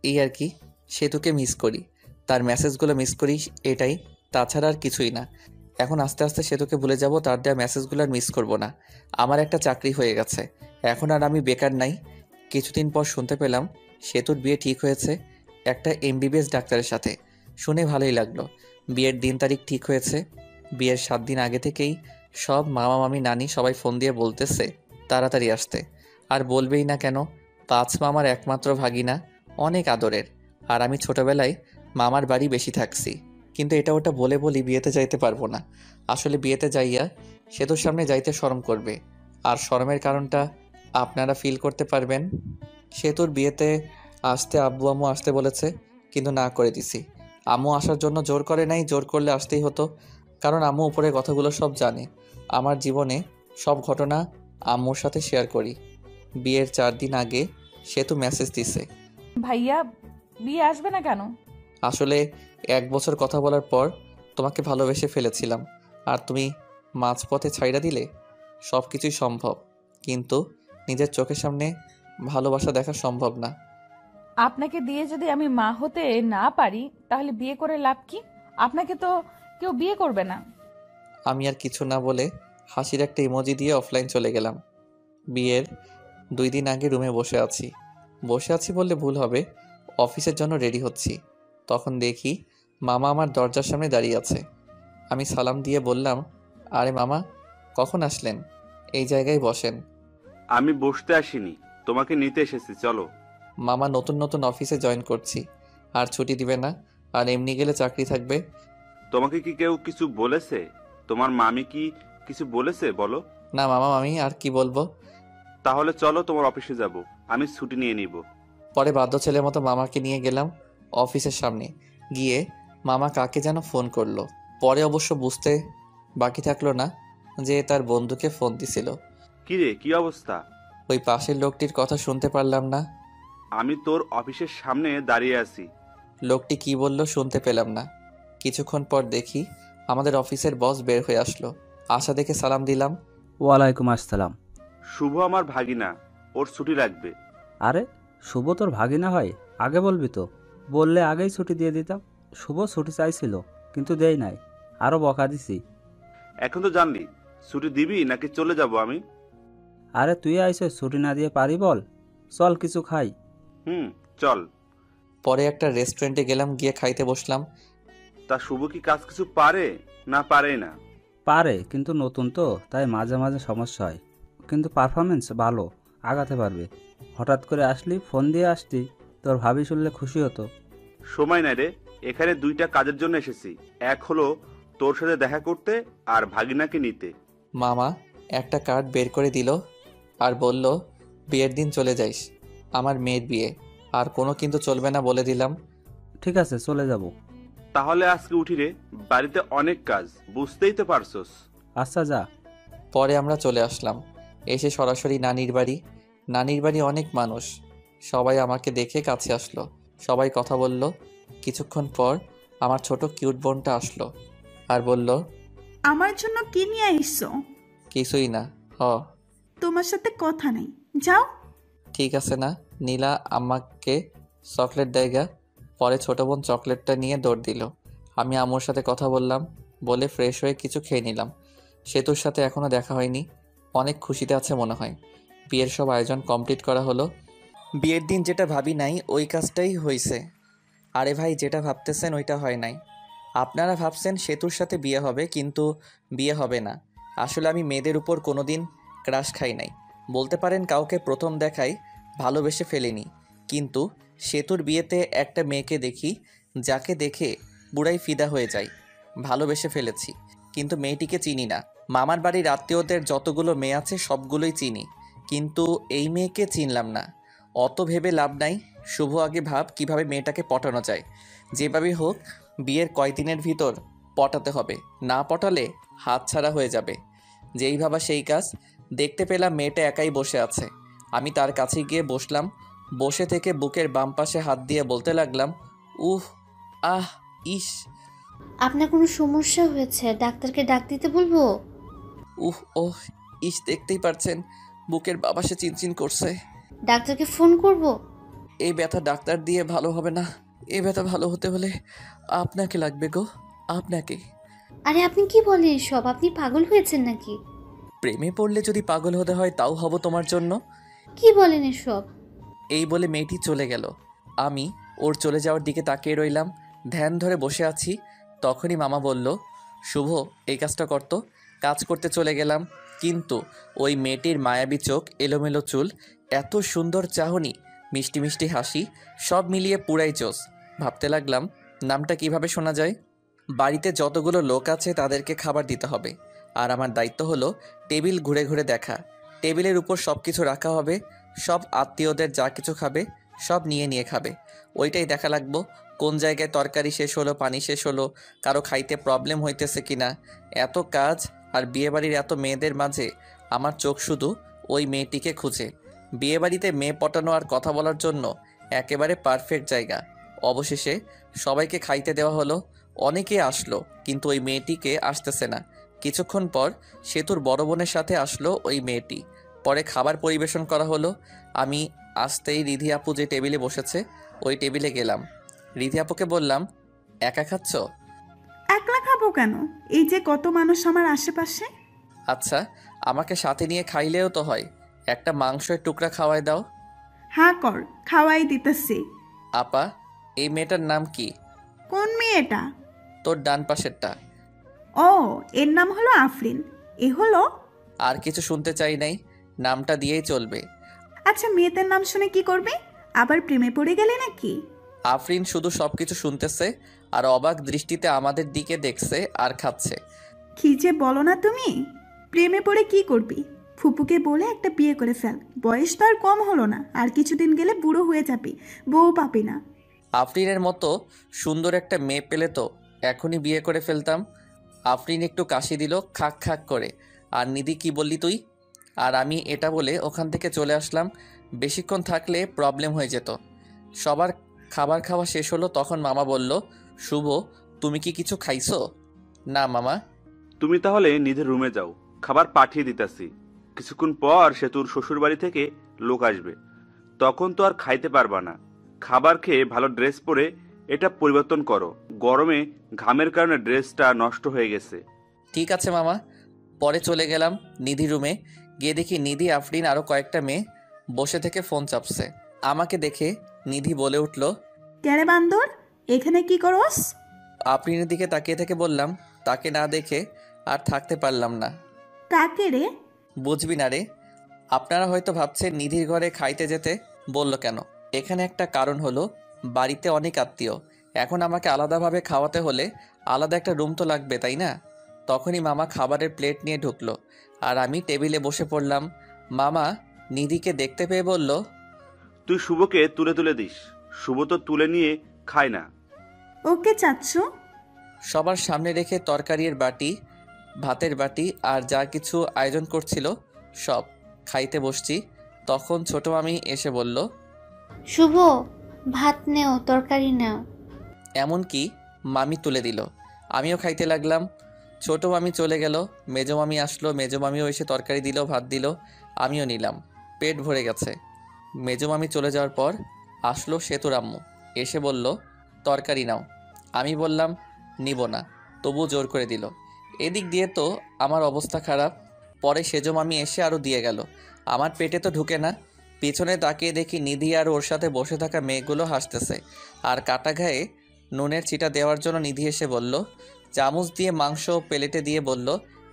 এই আর কি। সেতুকে মিস করি, তার মেসেজগুলো মিস করি, এটাই, তাছাড়া আর কিছুই না। এখন আস্তে আস্তে সেতুকে ভুলে যাব, তার দেওয়া মেসেজগুলো আর মিস করব না। আমার একটা চাকরি হয়ে গেছে, এখন আর আমি বেকার নাই। কিছুদিন পর শুনতে পেলাম সেতুর বিয়ে ঠিক হয়েছে একটা এমবিবিএস ডাক্তারের সাথে। শুনে ভালোই লাগলো। বিয়ের দিন তারিখ ঠিক হয়েছে। বিয়ের 7 দিন আগে থেকেই সব মামা মামি নানি সবাই ফোন দিয়ে বলতেছে তাড়াতাড়ি আসতে। আর বলবেই না কেন, 5 মামার একমাত্র ভাগিনা, অনেক আদরের। আর আমি ছোটবেলায় মামার বাড়ি বেশি থাকছি, কিন্তু এটা ওটা বলে বলি বিয়েতে যাইতে পারবো না। আসলে বিয়েতে যাইয়া সেতুর সামনে যাইতে শরম করবে, আর শরমের কারণটা আপনারা ফিল করতে পারবেন। সেতুর বিয়েতে আসতে আব্বু আম্মু আসতে বলেছে, কিন্তু না করে দিছি। আম্মু আসার জন্য জোর করে নাই, জোর করলে আসতেই হতো, কারণ আম্মু উপরের কথাগুলো সব জানে। আমার জীবনে সব ঘটনা আম্মুর সাথে শেয়ার করি। বিয়ের 4 দিন আগে সেতু মেসেজ দিছে, ভাইয়া বিয়ে আসবে না কেন? আসলে 1 বছর কথা বলার পর তোমাকে ভালোবেসে ফেলেছিলাম, আর তুমি মাঝপথে ছাইড়া দিলে। সব কিছুই সম্ভব, কিন্তু নিজের চোখের সামনে ভালোবাসা দেখা সম্ভব না। আপনাকে দিয়ে যদি আমি মা হতে না পারি তাহলে বিয়ে করে লাভ কি? আপনাকে তো কেউ বিয়ে করবে না। আমি আর কিছু না বলে হাসির একটা ইমোজি দিয়ে অফলাইন চলে গেলাম। বিয়ের 2 দিন আগে রুমে বসে আছি বললে ভুল হবে, অফিসের জন্য রেডি হচ্ছি। তখন দেখি মামা আমার দরজার সামনে দাঁড়িয়ে আছে। আমি সালাম দিয়ে বললাম, আরে মামা, কখন আসলেন? এই জায়গায় বসেন। আমি বসতে আসিনি, তোমাকে নিতে এসেছি, চলো। মামা, নতুন অফিসে জয়েন করছি, আর ছুটি দিবে না, আর এমনি গেলে চাকরি থাকবে। তোমাকে কি কেউ কিছু বলেছে? তোমার মামি কি কিছু বলেছে বলো? না মামা, আমি আর কি বলবো। তাহলে চলো, তোমার অফিসে যাব, আমি ছুটি নিয়ে নিব। পরে বাধ্য ছেলের মতো মামাকে নিয়ে গেলাম অফিসের সামনে। গিয়ে মামা কাকে যেন ফোন করলো। পরে অবশ্য বুঝতে বাকি থাকলো না যে তার বন্ধুকে ফোন দিছিল। কিরে, কি অবস্থা? ওই পাশের লোকটির কথা শুনতে পারলাম না। আমি তোর অফিসের সামনে দাঁড়িয়ে আছি। লোকটি কি বলল শুনতে পেলাম না। কিছুক্ষণ পর দেখি আমাদের অফিসের বস বের হয়ে আসলো। আশা দেখে সালাম দিলাম। ওয়ালাইকুম আসসালাম। শুভ আমার ভাগিনা, ওর ছুটি লাগবে। আরে শুভ তোর ভাগিনা হয়? আগে বলবি তো, বললে আগেই ছুটি দিয়ে দিতাম। শুভ ছুটি চাইছিল কিন্তু দেই নাই, আরও বকা দিছি। এখন তো জানলি, ছুটি দিবি নাকি চলে যাব আমি? আরে তুই আইসে ছুটি না দিয়ে পারি বল? চল কিছু খাই। চল। পরে একটা রেস্টুরেন্টে গেলাম, গিয়ে খাইতে বসলাম। তা শুভ কি কাজ কিছু পারে না পারে না? পারে, কিন্তু নতুন তো, তাই মাঝে মাঝে সমস্যা হয়। কিন্তু পারফরমেন্স ভালো, আগাতে পারবে। হঠাৎ করে আসলি, ফোন দিয়ে আসতি, তোর ভাবি শুনলে খুশি হতো। সময় নাই রে, এখানে দুইটা কাজের জন্য এসেছি। এক হলো তোর সাথে দেখা করতে, আর ভাগিনাকে নিতে। মামা একটা কার্ড বের করে দিল আর বলল, বিয়ের দিন চলে যাইস, আমার মেয়ের বিয়ে, আর কোনো কিন্তু চলবে না বলে দিলাম। ঠিক আছে, চলে যাব। তাহলে আজকে উঠি রে, বাড়িতে অনেক কাজ, বুঝতেই তো পারছস। আচ্ছা যা। পরে আমরা চলে আসলাম, এসে সরাসরি নানির বাড়ি। নানির বাড়ি অনেক মানুষ, সবাই আমাকে দেখে কাছে আসলো, সবাই কথা বলল। কিছুক্ষণ পর আমার ছোট কিউট বোনটা আসলো আর বলল, আমার জন্য কি নিয়ে এসছো? কিছুই না। তোমার সাথে কথা নেই, যাও। ঠিক আছে না। নীলা আমাকে চকলেট দেয়গা। পরে ছোট বোন চকলেটটা নিয়ে দৌড় দিল। আমি আম্মুর সাথে কথা বললাম, বলে ফ্রেশ হয়ে কিছু খেয়ে নিলাম। সেতুর সাথে এখনও দেখা হয়নি, অনেক খুশিতে আছে মনে হয়। বিয়ের সব আয়োজন কমপ্লিট করা হলো। বিয়ের দিন যেটা ভাবি নাই ওই কাজটাই হয়েছে। আরে ভাই, যেটা ভাবতেছেন ওইটা হয় নাই। আপনারা ভাবছেন সেতুর সাথে বিয়ে হবে, কিন্তু বিয়ে হবে না। আসলে আমি মেয়েদের উপর কোনো দিন ক্রাশ খাই নাই, বলতে পারেন কাউকে প্রথম দেখাই ভালোবেসে ফেলিনি। কিন্তু সেতুর বিয়েতে একটা মেয়েকে দেখি, যাকে দেখে বুড়াই ফিদা হয়ে যায়, ভালোবেসে ফেলেছি। কিন্তু মেয়েটিকে চিনি না। মামার বাড়ির আত্মীয়দের যতগুলো মেয়ে আছে সবগুলোই চিনি, কিন্তু এই মেয়েকে চিনলাম না। অত ভেবে লাভ নাই, শুভ আগে ভাব কিভাবে মেয়েটাকে পটানো যায়। যেভাবে হোক বিয়ের কয়দিনের ভিতর পটাতে হবে, না পটালে হাতছাড়া হয়ে যাবে। যেই ভাবা সেই কাজ। দেখতে পেলাম মেয়েটা একাই বসে আছে। আমি তার কাছে গিয়ে বসলাম। বসে থেকে বুকের বাম পাশে হাত দিয়ে বলতে লাগলাম, উহ, আহ, ইস। আপনার কোনো সমস্যা হয়েছে? ডাক্তারকে ডাক দিতে বলবো? উহ, ওহ, ইস, দেখতেই পারছেন বুকের বাবাসে চিনচিন করছে। ডাক্তারকে ফোন করব? এই ব্যথা ডাক্তার দিয়ে ভালো হবে না। এই ব্যথা ভালো হতে হলে আপনাকে লাগবে গো, আপনাকে। আরে আপনি কি বলেন সব? আপনি পাগল হয়েছেন নাকি? প্রেমে পড়লে যদি পাগল হতে হয় তাও হব তোমার জন্য। কি বলেন এসব? এই বলে মেয়েটি চলে গেল। আমি ওর চলে যাওয়ার দিকে তাকিয়ে রইলাম, ধ্যান ধরে বসে আছি। তখনই মামা বলল, শুভ এই কাজটা করতো। কাজ করতে চলে গেলাম, কিন্তু ওই মেয়েটির মায়াবী চোখ, এলোমেলো চুল, এত সুন্দর চাহনি, মিষ্টি মিষ্টি হাসি, সব মিলিয়ে পুরাই জোস। ভাবতে লাগলাম নামটা কিভাবে শোনা যায়। বাড়িতে যতগুলো লোক আছে তাদেরকে খাবার দিতে হবে, আর আমার দায়িত্ব হলো টেবিল ঘুরে ঘুরে দেখা। টেবিলের উপর সব কিছু রাখা হবে, সব আত্মীয়দের যা কিছু খাবে সব নিয়ে নিয়ে খাবে। ওইটাই দেখা লাগবো, কোন জায়গায় তরকারি শেষ হলো, পানি শেষ হলো, কারো খাইতে প্রবলেম হইতেছে কিনা। এত কাজ আর বিয়েবাড়ির এত মেয়েদের মাঝে আমার চোখ শুধু ওই মেয়েটিকে খুঁজে। বিয়েবাড়িতে মেয়ে পটানো আর কথা বলার জন্য একেবারে পারফেক্ট জায়গা। অবশেষে সবাইকে খাইতে দেওয়া হলো। অনেকে আসলো, কিন্তু ওই মেয়েটিকে আসতেছে না। কিছুক্ষণ পর সেতুর বড় বোনের সাথে আসলো ওই মেয়েটি। পরে খাবার পরিবেশন করা হলো। আমি আসতেই রিধি আপু যে টেবিলে বসেছে ওই টেবিলে গেলাম। রিধি আপুকে বললাম, একা খাচ্ছ? একলা খাবো কেন? এই যে কত মানুষ আমার আশেপাশে। আচ্ছা, আমাকে সাথে নিয়ে খাইলেও তো হয়, একটা মাংসের টুকরা খাওয়াই দাও। হ্যাঁ কর, খাওয়াই দিতেছি। আপা, এই মেয়েটার নাম কি? কোন মেয়েটা? তোর ডান পাশেরটা। ও, এর নাম হলো আফরিন। এ হলো। আর কিছু শুনতে চাই নাই, নামটা দিয়েই চলবে। আচ্ছা, মেয়েদের নাম শুনে কি করবে? আবার প্রেমে পড়ে গেলে নাকি? আফরিন শুধু সবকিছু শুনতেছে আর অবাক দৃষ্টিতে আমাদের দিকে দেখছে আর খাচ্ছে। কি যে বলো না তুমি! প্রেমে পড়ে কি করবি? ফুপুকে বলে একটা বিয়ে করে ফেল, বয়স তো আর কম হলো না, আর কিছুদিন গেলে বুড়ো হয়ে যাবি, বউ পাবি না। আফরিনের মতো সুন্দর একটা মেয়ে পেলে তো এখনই বিয়ে করে ফেলতাম। আফরিন একটু কাশি দিল, খাক খাক করে। আর নিধি, কি বললি তুই? আর আমি এটা বলে ওখান থেকে চলে আসলাম। বেশিক্ষণ থাকলে প্রবলেম হয়ে যেত। সবার খাবার খাওয়া শেষ হলো, তখন মামা বলল, শুভ তুমি কি কিছু খাইছো? না মামা। তুমি তাহলে নিজের রুমে যাও, খাবার পাঠিয়ে দিতাছি। কিছুক্ষণ পর সেতুর শ্বশুরবাড়ি থেকে লোক আসবে, তখন তো আর খাইতে পারবা না। খাবার খেয়ে ভালো ড্রেস পরে এটা পরিবর্তন করো, গরমে ঘামের কারণে ড্রেসটা নষ্ট হয়ে গেছে। ঠিক আছে মামা। পরে চলে গেলাম নিধি রুমে। গিয়ে দেখি নিধি, আফরিন আরও কয়েকটা মেয়ে বসে থেকে ফোন চাপছে। আমাকে দেখে নিধি বলে উঠল, ক্যারে বান্দর, এখানে কি করস? আফরিনের দিকে তাকিয়ে থেকে বললাম, তাকে না দেখে আর থাকতে পারলাম না। কাকে রে? বুঝবি না রে। আপনারা হয়তো ভাবছেন নিধির ঘরে খাইতে যেতে বলল কেন। এখানে একটা কারণ হলো, বাড়িতে অনেক আত্মীয়, এখন আমাকে আলাদাভাবে খাওয়াতে হলে আলাদা একটা রুম তো লাগবে, তাই না? তখনই মামা খাবারের প্লেট নিয়ে ঢুকলো আর আমি টেবিলে বসে পড়লাম। মামা নিধিকে দেখতে পেয়ে বলল, তুই শুভকে তুলে তুলে দিস, শুভ তো তুলে নিয়ে খায় না। ওকে চাচ্ছু? সবার সামনে রেখে তরকারির বাটি, ভাতের বাটি আর যা কিছু আয়োজন করছিল সব খাইতে বসছি। তখন ছোট মামি এসে বলল, শুভ, ভাত নেও, তরকারি নাও। এমনকি মামি তুলে দিল। আমিও খাইতে লাগলাম। ছোট মামি চলে গেল, মেজো মামি আসলো, মেজো মামিও এসে তরকারি দিল, ভাত দিল, আমিও নিলাম। পেট ভরে গেছে। মেজো মামি চলে যাওয়ার পর আসলো সেতুর আম্মু, এসে বলল, তরকারি নাও। আমি বললাম নিব না, তবু জোর করে দিল। এদিক দিয়ে তো আমার অবস্থা খারাপ। পরে সেজো মামি এসে আরও দিয়ে গেল। আমার পেটে তো ঢুকে না। পিছনে তাকিয়ে দেখি নিধি আর ওর সাথে বসে থাকা মেয়েগুলো হাসতেছে। আর কাটা ঘায়ে নুনের চিটা দেওয়ার জন্য নিধি এসে বলল, চামচ দিয়ে মাংস প্লেটে দিয়ে বলল,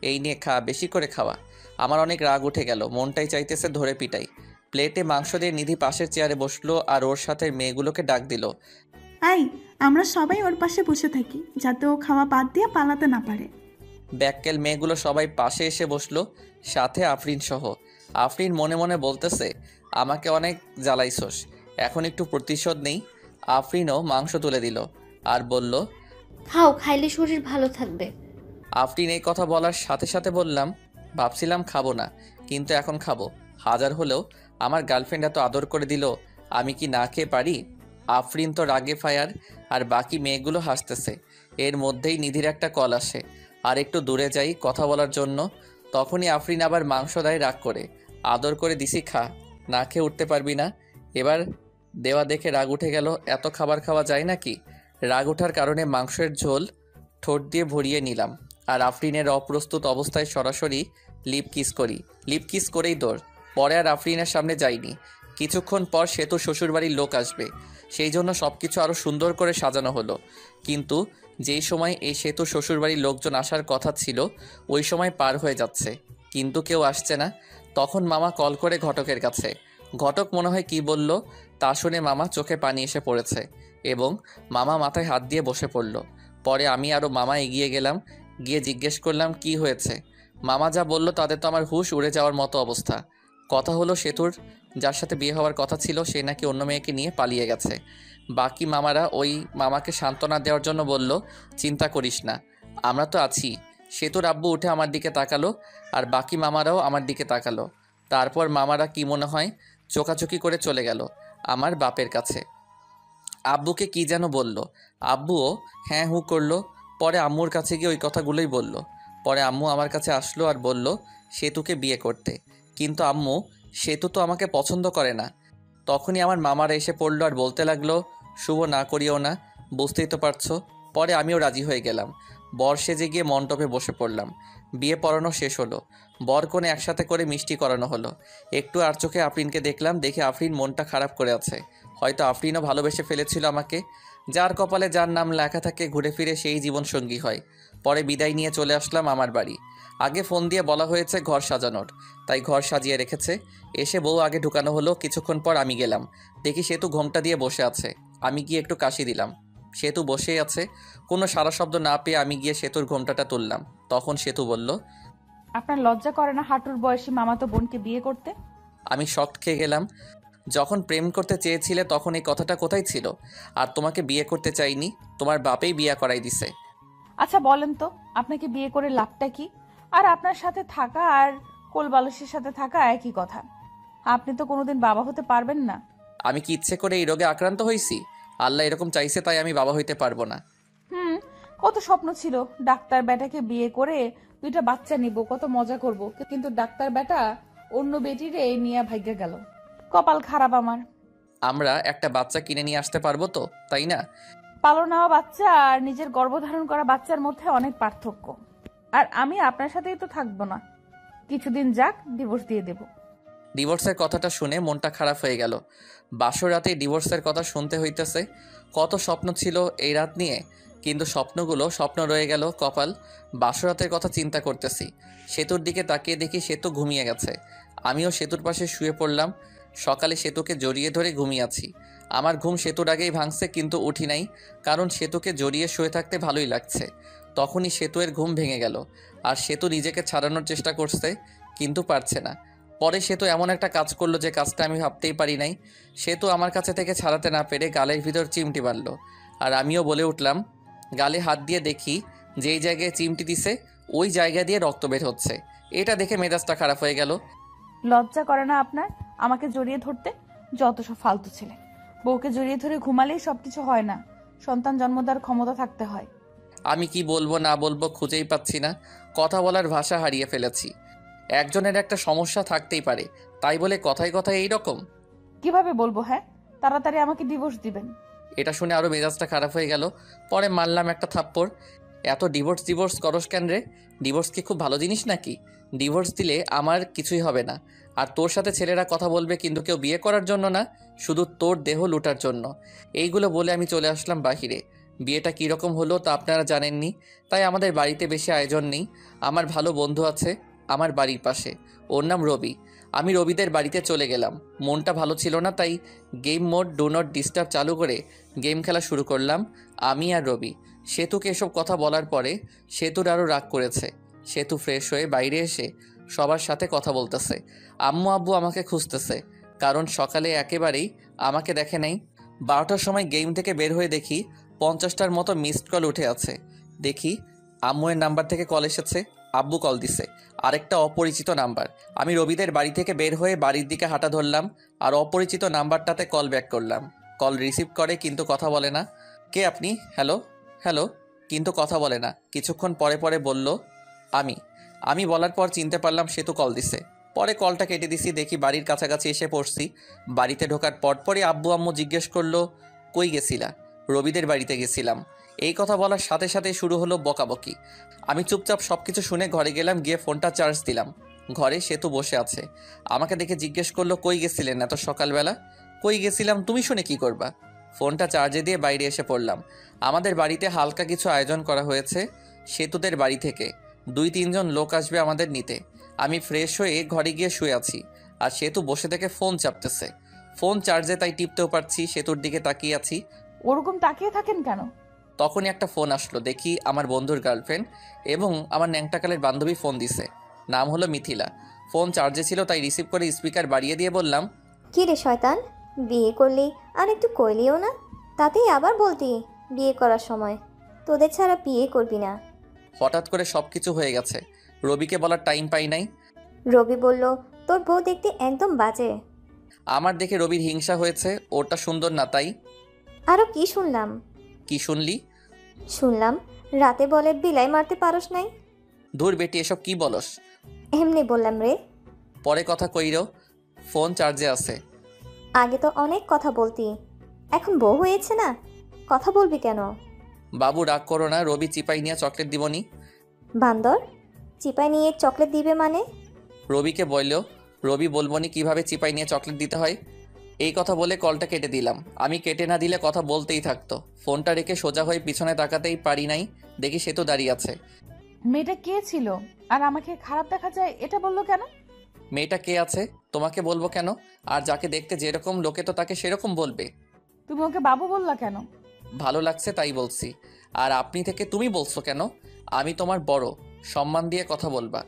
এই নিয়ে খা, বেশি করে খাওয়া। আমার অনেক রাগ উঠে গেল, মনটাই চাইতেছে ধরে পিটাই। প্লেটে মাংস দিয়ে নিধি পাশের চেয়ারে বসলো আর ওর সাথে মেয়েগুলোকে ডাক দিল। আই, আমরা সবাই ওর পাশে বসে থাকি, যাতে ও খাওয়া বাদ দিয়ে পালাতে না পারে। ব্যাককেল মেয়েগুলো সবাই পাশে এসে বসলো, সাথে আফরিন সহ। আফরিন মনে মনে বলতেছে, আমাকে অনেক জ্বালাইছোস, এখন একটু প্রতিশোধ নেই। আফরিনও মাংস তুলে দিল আর বলল, খাও, খাইলে শরীর ভালো থাকবে। আফরিন এই কথা বলার সাথে সাথে বললাম, ভাবছিলাম খাবো না, কিন্তু এখন খাবো। হাজার হলেও আমার গার্লফ্রেন্ড এত আদর করে দিল, আমি কি না খেয়ে পারি? আফরিন তো রাগে ফায়ার আর বাকি মেয়েগুলো হাসতেছে। এর মধ্যেই নিধির একটা কল আসে, আর একটু দূরে যাই কথা বলার জন্য। তখনই আফরিন আবার মাংস দেয় রাগ করে। আদর করে দিছি, খা, না খেয়ে উঠতে পারবি না। এবার দেওয়া দেখে রাগ উঠে গেল। এত খাবার খাওয়া যায় নাকি? রাগ ওঠার কারণে মাংসের ঝোল ঠোঁট দিয়ে ভরিয়ে নিলাম আর আফরিনের অপ্রস্তুত অবস্থায় সরাসরি লিপ কিস করি। লিপ কিস করেই দৌড়। পরে আর আফরিনের সামনে যাইনি। কিছুক্ষণ পর সেতু শ্বশুরবাড়ির লোক আসবে, সেই জন্য সব কিছু আরও সুন্দর করে সাজানো হলো। কিন্তু যেই সময় এই সেতু শ্বশুরবাড়ির লোকজন আসার কথা ছিল, ওই সময় পার হয়ে যাচ্ছে, কিন্তু কেউ আসছে না। তখন মামা কল করে ঘটকের কাছে। ঘটক মনে হয় কী বলল, তা শুনে মামা চোখে পানি এসে পড়েছে এবং মামা মাথায় হাত দিয়ে বসে পড়ল। পরে আমি আরও মামা এগিয়ে গেলাম, গিয়ে জিজ্ঞেস করলাম কি হয়েছে। মামা যা বলল তাতে তো আমার হুঁশ উড়ে যাওয়ার মতো অবস্থা। কথা হলো সেতুর যার সাথে বিয়ে হওয়ার কথা ছিল সে নাকি অন্য মেয়েকে নিয়ে পালিয়ে গেছে। বাকি মামারা ওই মামাকে সান্ত্বনা দেওয়ার জন্য বলল, চিন্তা করিস না, আমরা তো আছি। সেতুর আব্বু উঠে আমার দিকে তাকালো আর বাকি মামারাও আমার দিকে তাকালো। তারপর মামারা কি মনে হয় চোখাচোখি করে চলে গেল আমার বাপের কাছে। আব্বুকে কি যেন বলল, আব্বুও হ্যাঁ হু করলো। পরে আম্মুর কাছে গিয়ে ওই কথাগুলোই বলল। পরে আম্মু আমার কাছে আসলো আর বলল সেতুকে বিয়ে করতে, কিন্তু আম্মু সেতু তো আমাকে পছন্দ করে না। তখনই আমার মামারা এসে পড়লো আর বলতে লাগলো, শুভ না করিও না, বুঝতেই তো পারছো। পরে আমিও রাজি হয়ে গেলাম। বর সেজে গিয়ে মণ্ডপে বসে পড়লাম। বিয়ে পড়ানো শেষ হলো, বর কোণে একসাথে করে মিষ্টি করানো হলো। একটু আর চোখে আফরিনকে দেখলাম, দেখে আফরিন মনটা খারাপ করে আছে। হয়তো আফরিনও ভালোবেসে ফেলেছিল আমাকে। যার কপালে যার নাম লেখা থাকে ঘুরে ফিরে সেই জীবনসঙ্গী হয়। পরে বিদায় নিয়ে চলে আসলাম আমার বাড়ি। আগে ফোন দিয়ে বলা হয়েছে ঘর সাজানোর, তাই ঘর সাজিয়ে রেখেছে। এসে বউ আগে ঢুকানো হলো। কিছুক্ষণ পর আমি গেলাম, দেখি সেতু ঘোমটা দিয়ে বসে আছে। আমি গিয়ে একটু কাশি দিলাম, সেতু বসেই আছে। কোনো সারা শব্দ না পেয়ে আমি গিয়ে সেতুর ঘোমটাটা তুললাম। তখন সেতু বলল, আপনার লজ্জা করে না হাঁটুর বয়সী মামাতো বোনকে বিয়ে করতে? আমি শক খেয়ে গেলাম। যখন প্রেম করতে চেয়েছিলে তখন এই কথাটা কোথায় ছিল? আর তোমাকে বিয়ে করতে চাইনি, তোমার বাপেই বিয়ে করাই দিছে। আচ্ছা বলেন তো, আপনাকে বিয়ে করে লাভটা কি? আর আপনার সাথে থাকা আর কোলবালিশের সাথে থাকা একই কথা। আপনি তো কোনোদিন বাবা হতে পারবেন না। আমি কি ইচ্ছে করে এই রোগে আক্রান্ত হয়েছি? আল্লাহ এরকম চাইছে তাই আমি বাবা হইতে পারবো না। কত স্বপ্ন ছিল ডাক্তার বেটাকে বিয়ে করে 2টা বাচ্চা নিব, কত মজা করব, কিন্তু ডাক্তার বেটা অন্য বেটিরে নিয়ে ভাগ্যে গেল। কপাল খারাপ আমার। আমরা একটা বাচ্চা কিনে নিয়ে আসতে পারবো তো, তাই না? পালো নেওয়া বাচ্চা আর নিজের গর্ভধারণ করা বাচ্চার মধ্যে অনেক পার্থক্য। আর আমি আপনার সাথেই তো থাকবো না, কিছুদিন যাক, ডিভোর্স দিয়ে দেব। ডিভোর্সের কথাটা শুনে মনটা খারাপ হয়ে গেল। বাসর রাতে ডিভোর্সের কথা শুনতে হইতেছে। কত স্বপ্ন ছিল এই রাত নিয়ে, কিন্তু স্বপ্নগুলো স্বপ্ন রয়ে গেল। কপাল। বাসর রাতের কথা চিন্তা করতেছি। সেতুর দিকে তাকিয়ে দেখি সেতু ঘুমিয়ে গেছে। আমিও সেতুর পাশে শুয়ে পড়লাম। সকালে সেতুকে জড়িয়ে ধরে ঘুমিয়ে আছি। আমার ঘুম সেতুর আগেই ভাঙছে, কিন্তু উঠি নাই, কারণ সেতুকে জড়িয়ে শুয়ে থাকতে ভালোই লাগছে। তখনই সেতুয়ের ঘুম ভেঙে গেল, আর সেতু নিজেকে ছাড়ানোর চেষ্টা করছে, কিন্তু পারছে না। পরে সেতু এমন একটা কাজ করলো যে কাজটা আমি ভাবতেই পারি নাই। সেতু আমার কাছে থেকে ছাড়াতে না পেরে গালের ভিতর চিমটি মারল, আর আমিও বলে উঠলাম। গালে হাত দিয়ে দেখি যেই জায়গায় চিমটি দিছে ওই জায়গা দিয়ে রক্ত বের হচ্ছে। এটা দেখে মেজাজটা খারাপ হয়ে গেল। লজ্জা করে না আপনার আমাকে জড়িয়ে ধরতে? যত সব ফালতু ছেলে। বউকে জড়িয়ে ধরে ঘুমালেই সবকিছু হয় না, সন্তান জন্ম দেওয়ার ক্ষমতা থাকতে হয়। আমি কি বলবো না বলবো খুঁজেই পাচ্ছি না। কথা বলার ভাষা হারিয়ে ফেলেছি। একজনের একটা সমস্যা থাকতেই পারে, তাই বলে কথায় কথায় এইরকম। কিভাবে বলবো? হ্যাঁ, তাড়াতাড়ি আমাকে ডিভোর্স দিবেন। এটা শুনে আরও মেজাজটা খারাপ হয়ে গেল। পরে মারলাম একটা থাপ্পড়। এত ডিভোর্স করস কেন রে? ডিভোর্স কি খুব ভালো জিনিস নাকি? ডিভোর্স দিলে আমার কিছুই হবে না। আর তোর সাথে ছেলেরা কথা বলবে, কিন্তু কেউ বিয়ে করার জন্য না, শুধু তোর দেহ লুটার জন্য। এইগুলো বলে আমি চলে আসলাম বাহিরে। বিয়েটা কীরকম হলো তা আপনারা জানেননি, তাই আমাদের বাড়িতে বেশি আয়োজন নেই। আমার ভালো বন্ধু আছে আমার বাড়ির পাশে, ওর নাম রবি। আমি রবিদের বাড়িতে চলে গেলাম। মনটা ভালো ছিল না, তাই game mode do not disturb চালু করে গেম খেলা শুরু করলাম আমি আর রবি। সেতুকে এসব কথা বলার পরে সেতুর আরও রাগ করেছে। সেতু ফ্রেশ হয়ে বাইরে এসে সবার সাথে কথা বলতেছে। আম্মু আব্বু আমাকে খুঁজতেছে, কারণ সকালে একেবারেই আমাকে দেখে নাই। 12টার সময় গেম থেকে বের হয়ে দেখি 50টার মতো মিসড কল উঠে আছে। দেখি আম্মুয়ের নাম্বার থেকে কল এসেছে, আব্বু কল দিছে, আরেকটা অপরিচিত নাম্বার। আমি রবিদের বাড়ি থেকে বের হয়ে বাড়ির দিকে হাঁটা ধরলাম, আর অপরিচিত নাম্বারটাতে কল ব্যাক করলাম। কল রিসিভ করে, কিন্তু কথা বলে না। কে আপনি? হ্যালো হ্যালো, কিন্তু কথা বলে না। কিছুক্ষণ পরে পরে বলল আমি বলার পর চিনতে পারলাম সেতু কল দিছে। পরে কলটা কেটে দিছি। দেখি বাড়ির কাছাকাছি এসে পড়ছি। বাড়িতে ঢোকার পরপরই আব্বু আম্মু জিজ্ঞেস করলো, কই গেছিলা? রবিদের বাড়িতে গেছিলাম। এই কথা বলার সাথে সাথে শুরু হলো বকাবকি। আমি চুপচাপ সব কিছু শুনে ঘরে গেলাম, গিয়ে ফোনটা চার্জ দিলাম। ঘরে সেতু বসে আছে। আমাকে দেখে জিজ্ঞেস করলো, কই গেছিলেন এত সকালবেলা? কই গেছিলাম তুমি শুনে কি করবা? ফোনটা চার্জে দিয়ে বাইরে এসে পড়লাম। আমাদের বাড়িতে হালকা কিছু আয়োজন করা হয়েছে সেতুদের বাড়ি থেকে। 2-3 জন লোক আসবে আমাদের নিতে। আমি ফ্রেশ হয়ে ঘরে গিয়ে শুয়ে আছি, আর সেতু বসে থেকে ফোন চাপতেছে। ফোন চার্জে, তাই টিপতেও পারছি। সেতুর দিকে তাকিয়ে আছি। ওরকম তাকিয়ে থাকেন কেন? তখনই একটা ফোন আসলো। দেখি আমার বন্ধুর গার্লফ্রেন্ড এবং আমার ন্যাংটাকালের বান্ধবী ফোন দিছে। নাম হলো মিথিলা। ফোন চার্জে ছিল, তাই রিসিভ করে স্পিকার বাড়িয়ে দিয়ে বললাম, কি রে শয়তান, বিয়ে করলি আর একটু কইলিও না? তাতেই আবার বলতি বিয়ে করার সময় তোদের ছাড়া বিয়ে করবি না। হঠাৎ করে সব কিছু হয়ে গেছে, রবিকে বলার টাইম পাই নাই। রবি বলল তোর বউ দেখতে একদম বাজে। আমার দেখে রবির হিংসা হয়েছে, ওটা সুন্দর না তাই। আরও কি শুনলাম? কি শুনলি? শুনলাম রাতে বলে বিলাই মারতে পারস নাই। ধুর বেটি, এসব কি বলস? এমনি বললাম রে। পরে কথা কইরো, ফোন চার্জে আছে। আগে তো অনেক কথা বলতি, এখন বউ হয়েছে না, কথা বলবি কেন? বাবু রাগ করো না, রবি চিপাই নিয়ে চকলেট দিবনি। বান্দর, চিপাই নিয়ে চকলেট দিবে মানে? রবিকে বললো, রবি বলবনি কিভাবে চিপাই নিয়ে চকলেট দিতে হয়। এই কথা বলে কলটা কেটে দিলাম। আমি কেটে না দিলে কথা বলতেই থাকতো। ফোনটা রেখে সোজা হয়ে পিছনে তাকাতেই পারি নাই, দেখি সেতু দাঁড়িয়ে আছে। মেয়েটা কে ছিল আর আমাকে খারাপ দেখা যায় এটা বললো কেন? মেয়েটা কে আছে তোমাকে বলবো কেন? আর যাকে দেখতে যেরকম লোকে তো তাকে সেরকম বলবে। তুমি ওকে বাবু বললা কেন? ভালো লাগছে তাই বলছি। আর আপনি থেকে তুমি বলছো কেন? আমি তোমার বড়, সম্মান দিয়ে কথা বলবা।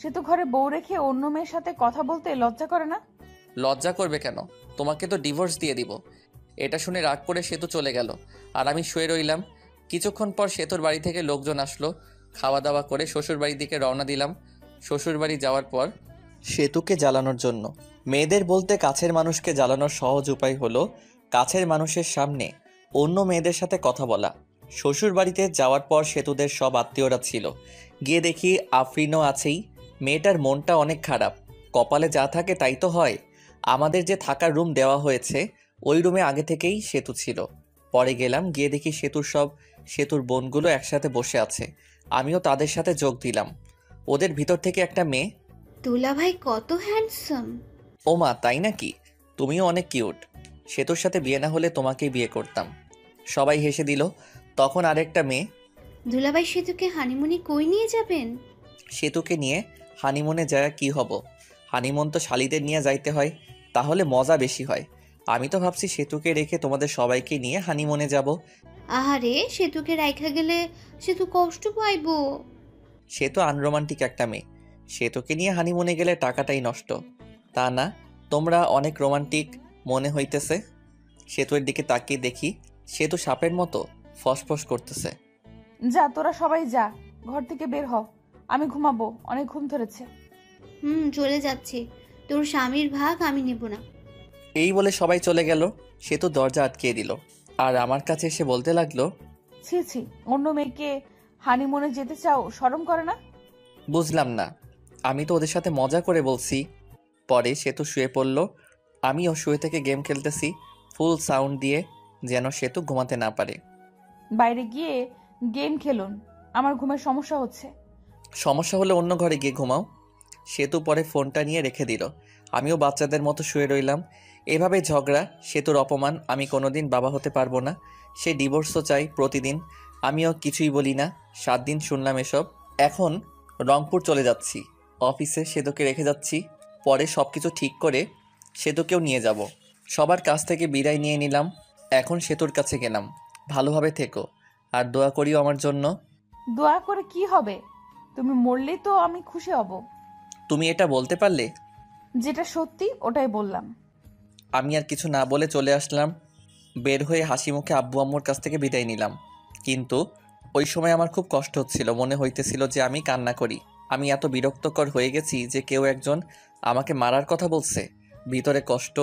সে তো ঘরে বউ রেখে অন্য মেয়ের সাথে কথা বলতে লজ্জা করে না? লজ্জা করবে কেন? তোমাকে তো ডিভোর্স দিয়ে দিব। এটা শুনে রাগ করে সেতু চলে গেল, আর আমি শুয়ে রইলাম। কিছুক্ষণ পর সেতুর বাড়ি থেকে লোকজন আসলো। খাওয়া দাওয়া করে শ্বশুর বাড়ির দিকে রওনা দিলাম। শ্বশুর বাড়ি যাওয়ার পর সেতুকে জ্বালানোর জন্য। মেয়েদের বলতে কাছের মানুষকে জ্বালানোর সহজ উপায় হলো কাছের মানুষের সামনে অন্য মেয়েদের সাথে কথা বলা। শ্বশুর বাড়িতে যাওয়ার পর সেতুদের সব আত্মীয়রা ছিল। গিয়ে দেখি আফরিনও আছেই। মেয়েটার মনটা অনেক খারাপ। কপালে যা থাকে তাই তো হয়। আমাদের যে থাকার রুম দেওয়া হয়েছে ওই রুমে আগে থেকেই সেতু ছিল। পরে গেলাম, গিয়ে দেখি সেতুর বোনগুলো একসাথে বসে আছে। আমিও তাদের সাথে যোগ দিলাম। ওদের ভিতর থেকে একটা মেয়ে, দুলাভাই কত হ্যান্ডসাম। ও মা তাই নাকি? তুমিও অনেক কিউট। সেতুর সাথে বিয়ে না হলে তোমাকেই বিয়ে করতাম। সবাই হেসে দিল। তখন আরেকটা মেয়ে, দুলাভাই সেতুকে হানিমুনে কই নিয়ে যাবেন? সেতুকে নিয়ে হানিমুনে যায় কি হব? হানিমুন তো শালিদের নিয়ে যাইতে হয়, তাহলে মজা বেশি হয়। আমি তো ভাবছি সেতুকে রেখে তোমাদের সবাইকে নিয়ে হানিমুনে যাব। আহারে, সেতুকে রাইখা গেলে সেতু কষ্ট পাইবো। সে তো আনরোমান্টিক একটা মেয়ে। সেতুকে নিয়ে হানিমুনে গেলে টাকাটাই নষ্ট। তা না, তোমরা অনেক রোমান্টিক মনে হইতেছে। সেতুর দিকে তাকিয়ে দেখি সেতু সাপের মতো ফসফস করতেছে। যা, তোরা সবাই যা, ঘর থেকে বের হ। আমি ঘুমাবো, অনেক ঘুম ধরেছে। চলে যাচ্ছি। তোর স্বামীর ভাগ আমি নেব না। এই বলে সবাই চলে গেল। সেতু দরজা আটকিয়ে দিল আর আমার কাছে এসে বলতে লাগলো, ছি ছি, অন্য মেয়েকে হানিমুনে যেতে চাও, শরম করে না? বুঝলাম না, আমি তো ওদের সাথে মজা করে বলছি। পরে সেতু শুয়ে পড়ল। আমিও শুয়ে থেকে গেম খেলতেছি ফুল সাউন্ড দিয়ে, যেন সেতু ঘুমাতে না পারে। বাইরে গিয়ে গেম খেলুন, আমার ঘুমের সমস্যা হচ্ছে। সমস্যা হলে অন্য ঘরে গিয়ে ঘুমাও। সেতু পরে ফোনটা নিয়ে রেখে দিল। আমিও বাচ্চাদের মতো শুয়ে রইলাম। এভাবে ঝগড়া, সেতুর অপমান। আমি কোনোদিন বাবা হতে পারবো না। সে ডিভোর্সও চাই প্রতিদিন। আমিও কিছুই বলি না। 7 দিন শুনলাম এসব। এখন রংপুর চলে যাচ্ছি। অফিসে সেতুকে রেখে যাচ্ছি। পরে সব কিছু ঠিক করে সেতুকেও নিয়ে যাব। সবার কাছ থেকে বিদায় নিয়ে নিলাম। এখন সেতুর কাছে গেলাম। ভালোভাবে থেকো আর দোয়া করিও আমার জন্য। দোয়া করে কি হবে? তুমি মরলেই তো আমি খুশি হব। তুমি এটা বলতে পারলে? যেটা সত্যি ওটাই বললাম। আমি আর কিছু না বলে চলে আসলাম। বের হয়ে হাসি মুখে আব্বু আম্মুর কাছ থেকে বিদায় নিলাম। কিন্তু ওই সময় আমার খুব কষ্ট হচ্ছিল। মনে হইতেছিল যে আমি কান্না করি। আমি এত বিরক্তকর হয়ে গেছি যে কেউ একজন আমাকে মারার কথা বলছে। ভিতরে কষ্ট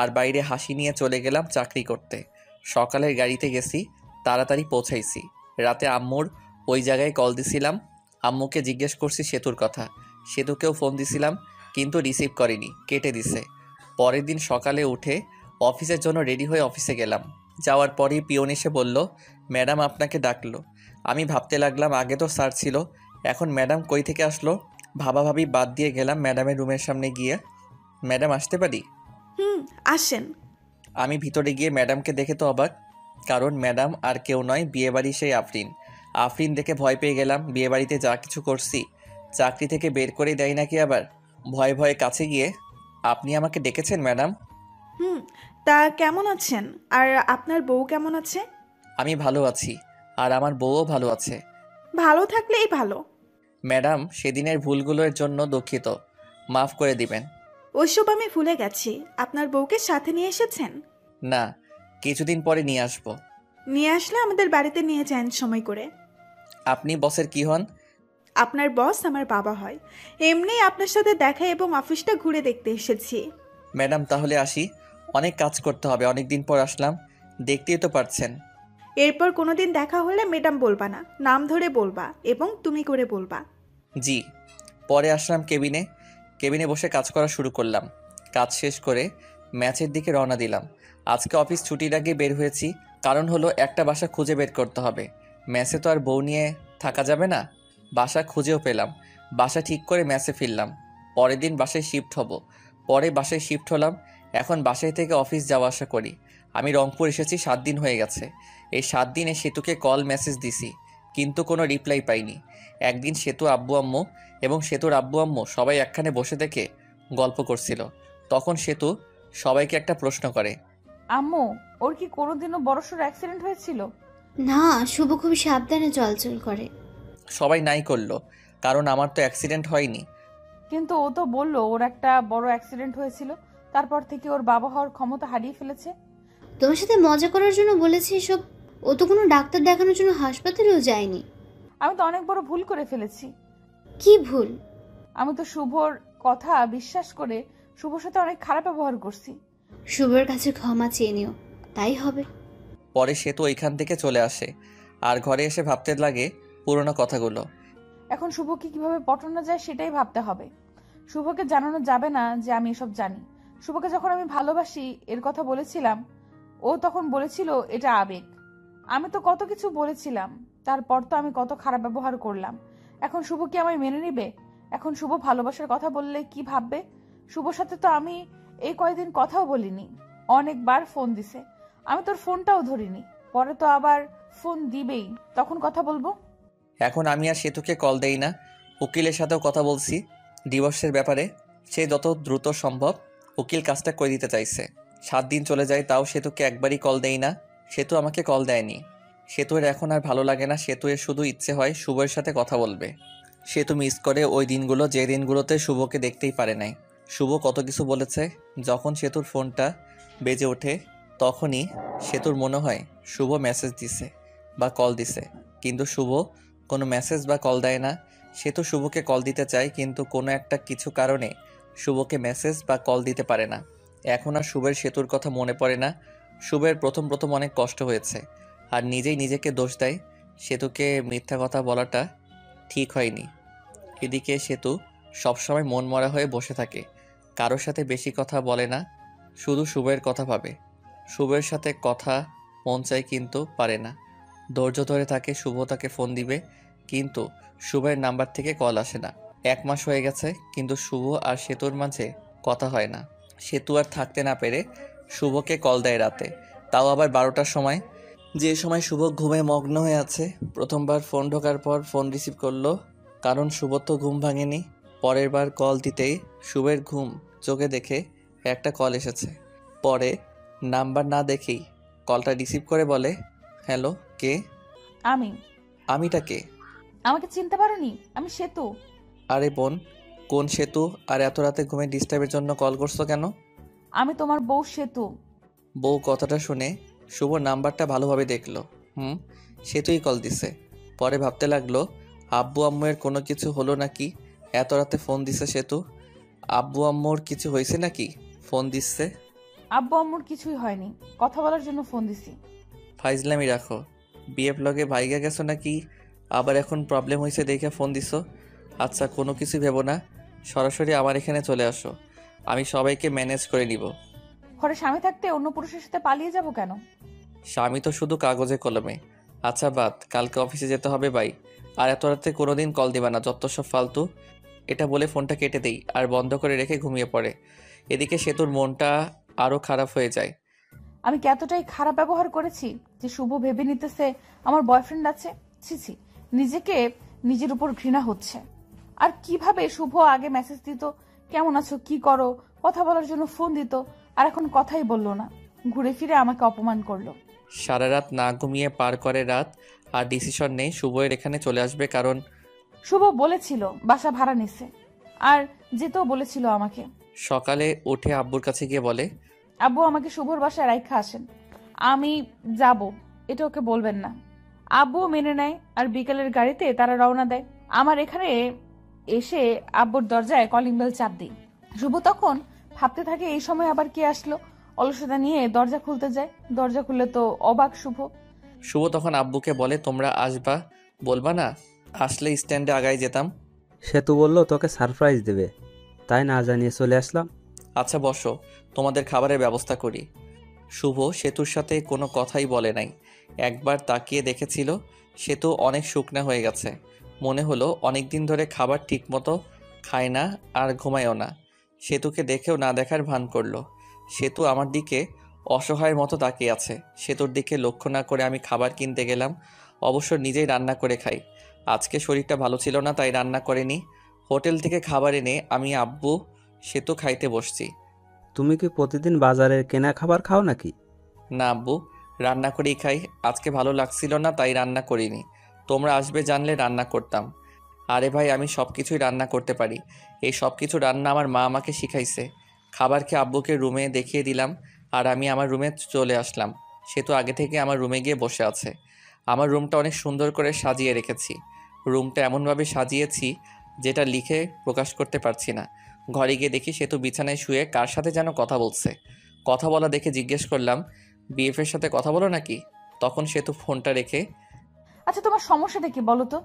আর বাইরে হাসি নিয়ে চলে গেলাম চাকরি করতে। সকালের গাড়িতে গেছি, তাড়াতাড়ি পৌঁছাইছি। রাতে আম্মুর ওই জায়গায় কল দিছিলাম। আম্মুকে জিজ্ঞেস করছি সেতুর কথা। সেতুকেও ফোন দিছিলাম, কিন্তু রিসিভ করেনি, কেটে দিছে। পরের দিন সকালে উঠে অফিসের জন্য রেডি হয়ে অফিসে গেলাম। যাওয়ার পরেই পিয়ন এসে বলল, ম্যাডাম আপনাকে ডাকলো। আমি ভাবতে লাগলাম আগে তো স্যার ছিল, এখন ম্যাডাম কই থেকে আসলো। ভাবাভাবি বাদ দিয়ে গেলাম ম্যাডামের রুমের সামনে গিয়ে। ম্যাডাম আসতে পারি? আসেন। আমি ভিতরে গিয়ে ম্যাডামকে দেখে তো অবাক, কারণ ম্যাডাম আর কেউ নয়, বিয়েবাড়ি সেই আফরিন। আফরিন দেখে ভয় পেয়ে গেলাম। বিয়েবাড়িতে যা কিছু করছি চাকরি থেকে বের করে দেয় নাকি আবার। ভয়ে ভয়ে কাছে গিয়ে, আপনি আমাকে ডেকেছেন ম্যাডাম? তা কেমন আছেন? আর আপনার বউ কেমন আছে? আমি ভালো আছি, আর আমার বউও ভালো আছে। ভালো থাকলেই ভালো। ম্যাডাম, সেদিনের ভুলগুলোর জন্য দুঃখিত, মাফ করে দিবেন। ওইসব আমি ভুলে গেছি। আপনার বউকে সাথে নিয়ে এসেছেন? না, কিছুদিন পরে নিয়ে আসব। নিয়ে আসলে আমাদের বাড়িতে নিয়ে যান সময় করে। আপনি বসের কি হন? আপনার বস আমার বাবা হয়। এমনি আপনার সাথে দেখা এবং অফিসটা ঘুরে দেখতে এসেছি। ম্যাডাম তাহলে আসি, অনেক কাজ করতে হবে, অনেক দিন পর আসলাম, দেখতেই তো পারছেন। এরপর কোনোদিন দেখা হলে ম্যাডাম বলবা না, নাম ধরে বলবা এবং তুমি করে বলবা। জি। পরে আসলাম কেবিনে বসে কাজ করা শুরু করলাম। কাজ শেষ করে ম্যাচের দিকে রওনা দিলাম। আজকে অফিস ছুটির আগে বের হয়েছি, কারণ হলো একটা বাসা খুঁজে বের করতে হবে। ম্যাচে তো আর বউ নিয়ে থাকা যাবে না। বাসা খুঁজেও পেলাম, বাসা ঠিক করে ম্যাচে ফিরলাম। পরের দিন বাসায় শিফট হব। পরে বাসায় শিফট হলাম। এখন বাসায় থেকে অফিস যাওয়া আসা করি। আমি রংপুর এসেছি 7 দিন হয়ে গেছে। এই 7 দিনে সেতুকে কল মেসেজ দিছি, কিন্তু কোনো রিপ্লাই পাইনি। একদিন সেতু আব্বু আম্মু এবং সেতুর আব্বু আম্মু সবাই একখানে বসে থেকে গল্প করছিল। তখন সেতু সবাইকে একটা প্রশ্ন করে, আম্মু, ওর কি কোনোদিনও বড়সড় অ্যাক্সিডেন্ট হয়েছিল? না, শুভ খুব সাবধানে চলাচল করে। সবাই নাই করলো, কারণ আমার তো অ্যাক্সিডেন্ট হয়নি। কিন্তু ও তো বললো ওর একটা বড় অ্যাক্সিডেন্ট হয়েছিল, তারপর থেকে ওর বাবা হওয়ার ক্ষমতা হারিয়ে ফেলেছে। তোমার সাথে মজা করার জন্য বলেছি এসব। ও তো কোনো ডাক্তার দেখানোর জন্য হাসপাতালেও যায়নি। আমি তো অনেক বড় ভুল করে ফেলেছি। কি ভুল? আমি তো শুভর কথা বিশ্বাস করে শুভর সাথে অনেক খারাপ ব্যবহার করছি। শুভর কাছে ক্ষমা চেয়ে নিও, তাই হবে। পরে সেতু ওইখান থেকে চলে আসে। আর ঘরে এসে ভাবতে লাগে পুরোনো কথাগুলো। এখন শুভকে কিভাবে পটানো যায় সেটাই ভাবতে হবে। শুভকে জানানো যাবে না যে আমি এসব জানি। শুভকে যখন আমি ভালোবাসি এর কথা বলেছিলাম, ও তখন বলেছিল এটা আবেগ। আমি তো কত কিছু বলেছিলাম, তারপর তো আমি কত খারাপ ব্যবহার করলাম। এখন শুভ কি আমায় মেনে নিবে? এখন শুভ ভালোবাসার কথা বললে কি ভাববে? শুভর সাথে তো আমি এই কয়েকদিন কথাও বলিনি। অনেকবার ফোন দিছে, আমি তোর ফোনটাও ধরিনি। পরে তো আবার ফোন দিবেই, তখন কথা বলবো। এখন আমি আর সেতুকে কল দেই না। উকিলের সাথেও কথা বলছি ডিভোর্সের ব্যাপারে। সে যত দ্রুত সম্ভব উকিল কাজটা করে দিতে চাইছে। 7 দিন চলে যায়, তাও সেতুকে একবারই কল দেই না। সেতু আমাকে কল দেয়নি। সেতুর এখন আর ভালো লাগে না। সেতুয়ের শুধু ইচ্ছে হয় শুভের সাথে কথা বলবে। সেতু মিস করে ওই দিনগুলো যে দিনগুলোতে শুভকে দেখতেই পারে নাই। শুভ কত কিছু বলেছে। যখন সেতুর ফোনটা বেজে ওঠে তখনই সেতুর মনে হয় শুভ মেসেজ দিছে বা কল দিছে, কিন্তু শুভ কোনো মেসেজ বা কল দেয় না। সেতু শুভকে কল দিতে চায়, কিন্তু কোনো একটা কিছু কারণে শুভকে মেসেজ বা কল দিতে পারে না। এখন আর শুভের সেতুর কথা মনে পড়ে না। শুভের প্রথম প্রথম অনেক কষ্ট হয়েছে, আর নিজেই নিজেকে দোষ দেয়। সেতুকে মিথ্যা কথা বলাটা ঠিক হয়নি। এদিকে সেতু সবসময় মন মরা হয়ে বসে থাকে, কারোর সাথে বেশি কথা বলে না, শুধু শুভের কথা ভাবে। শুভের সাথে কথা মন চায় কিন্তু পারে না। ধৈর্য ধরে থাকে শুভ তাকে ফোন দিবে, কিন্তু শুভের নাম্বার থেকে কল আসে না। 1 মাস হয়ে গেছে, কিন্তু শুভ আর সেতুর মাঝে কথা হয় না। সেতু আর থাকতে না পেরে শুভকে কল দেয় রাতে, তাও আবার 12টার সময়, যে সময় শুভ ঘুমে মগ্ন হয়ে আছে। প্রথমবার ফোন ঢোকার পর ফোন রিসিভ করলো, কারণ শুভ তো ঘুম ভাঙেনি। পরের বার কল দিতেই শুভের ঘুম চোখে দেখে একটা কল এসেছে। পরে নাম্বার না দেখেই কলটা রিসিভ করে বলে, হ্যালো, কে? আমি। আমিটা কে? আমাকে চিনতে পারোনি? আমি সেতু। আরে বোন, কোন সেতু? আর এত রাতে ঘুমে ডিস্টার্বের জন্য কল করছো কেন? আমি তোমার বউ সেতু। বউ কথাটা শুনে শুভ নাম্বারটা ভালোভাবে দেখলো। সেতুই কল দিছে। পরে ভাবতে লাগলো, আব্বু আম্মুয়ের কোনো কিছু হলো নাকি এত রাতে ফোন দিছে সেতু? আব্বু আম্মুর কিছু হয়েছে নাকি ফোন দিচ্ছে? আব্বু আম্মুর কিছুই হয়নি, কথা বলার জন্য ফোন দিছি। ফাইজলামি রাখো। বিএফ লগে ভাইগা গেছো নাকি? আবার এখন প্রবলেম হয়েছে দেখে ফোন দিছো? আচ্ছা, কোনো কিছু ভেবো না, সরাসরি আমার এখানে চলে আসো, আমি সবাইকে ম্যানেজ করে নিব। ঘরে স্বামী থাকতে অন্য পুরুষের সাথে পালিয়ে যাব কেন? স্বামী তো শুধু কাগজে কলমে। আচ্ছা বাদ, কালকে অফিসে যেতে হবে বাই। আর এত রাতে কোনোদিন কল দিবা না, যত সব ফালতু। এটা বলে ফোনটা কেটে দেই আর বন্ধ করে রেখে ঘুমিয়ে পড়ে। এদিকে সেতুর মনটা আরও খারাপ হয়ে যায়। আমি কি এতটাই খারাপ ব্যবহার করেছি যে শুভ ভেবে নিতেছে আমার বয়ফ্রেন্ড আছে? ছি, নিজেকে নিজের উপর ঘৃণা হচ্ছে। আর কিভাবে শুভ আগে মেসেজ দিত, কেমন আছো, কি করো, কথা বলার জন্য ফোন দিত, আর এখন কথাই বললো না, ঘুরে ফিরে আমাকে অপমান করলো। সারা রাত না ঘুমিয়ে পার করে রাত, আর ডিসিশন নেই শুভের এখানে চলে আসবে, কারণ শুভ বলেছিল বাসা ভাড়া নিছে, আর যেতেও বলেছিল আমাকে। সকালে উঠে আব্বুর কাছে গিয়ে বলে, আব্বু আমাকে শুভর বাসায় রাইখা আসেন, আমি যাব, এটা ওকে বলবেন না। আব্বু মেনে নেয়, আর বিকেলের গাড়িতে তারা রওনা দেয়। আমার এখানে এসে আব্বুর দরজায় কলিং বেল চাপ দিই। শুভ তখন ভাবতে থাকে এই সময় আবার কে আসলো। অলসতা নিয়ে দরজা খুলতে যায়, দরজা খুললে তো অবাক শুভ। শুভ তখন আব্বুকে বলে, তোমরা আসবা, বলবা না? আসলে স্ট্যান্ডে আগায় যেতাম। সেতু বলল তোকে সারপ্রাইজ দেবে, তাই না জানিয়ে চলে আসলাম। আচ্ছা বসো, তোমাদের খাবারের ব্যবস্থা করি। শুভ সেতুর সাথে কোনো কথাই বলে নাই। একবার তাকিয়ে দেখেছিল সেতু অনেক শুকনা হয়ে গেছে। মনে হলো অনেক দিন ধরে খাবার ঠিকমতো খায় না আর ঘুমায়ও না। সেতুকে দেখেও না দেখার ভান করলো। সেতু আমার দিকে অসহায়ের মতো তাকিয়ে আছে। সেতুর দিকে লক্ষ্য না করে আমি খাবার কিনতে গেলাম। অবশ্য নিজেই রান্না করে খাই। আজকে শরীরটা ভালো ছিল না, তাই রান্না করিনি। হোটেল থেকে খাবার এনে আমি আব্বু সেতু খাইতে বসছি। তুমি কি প্রতিদিন বাজারের কেনা খাবার খাও নাকি? না আব্বু, রান্না করেই খাই। আজকে ভালো লাগছিল না, তাই রান্না করিনি। তোমরা আসবে জানলে রান্না করতাম। আরে ভাই, আমি সব কিছুই রান্না করতে পারি। এই সব কিছু রান্না আমার মা আমাকে শিখাইছে। খাবার খেয়ে আব্বুকে রুমে দেখিয়ে দিলাম, আর আমি আমার রুমে চলে আসলাম। সেতু আগে থেকে আমার রুমে গিয়ে বসে আছে। আমার রুমটা অনেক সুন্দর করে সাজিয়ে রেখেছি। রুমটা এমনভাবে সাজিয়েছি যেটা লিখে প্রকাশ করতে পারছি না। ঘরে গিয়ে দেখি সেতু বিছানায় শুয়ে কার সাথে যেন কথা বলছে। কথা বলা দেখে জিজ্ঞেস করলাম, বিএফের সাথে কথা বলো নাকি? তখন সেতু ফোনটা রেখে, আচ্ছা তোমার সমস্যাটা কি বলো তো?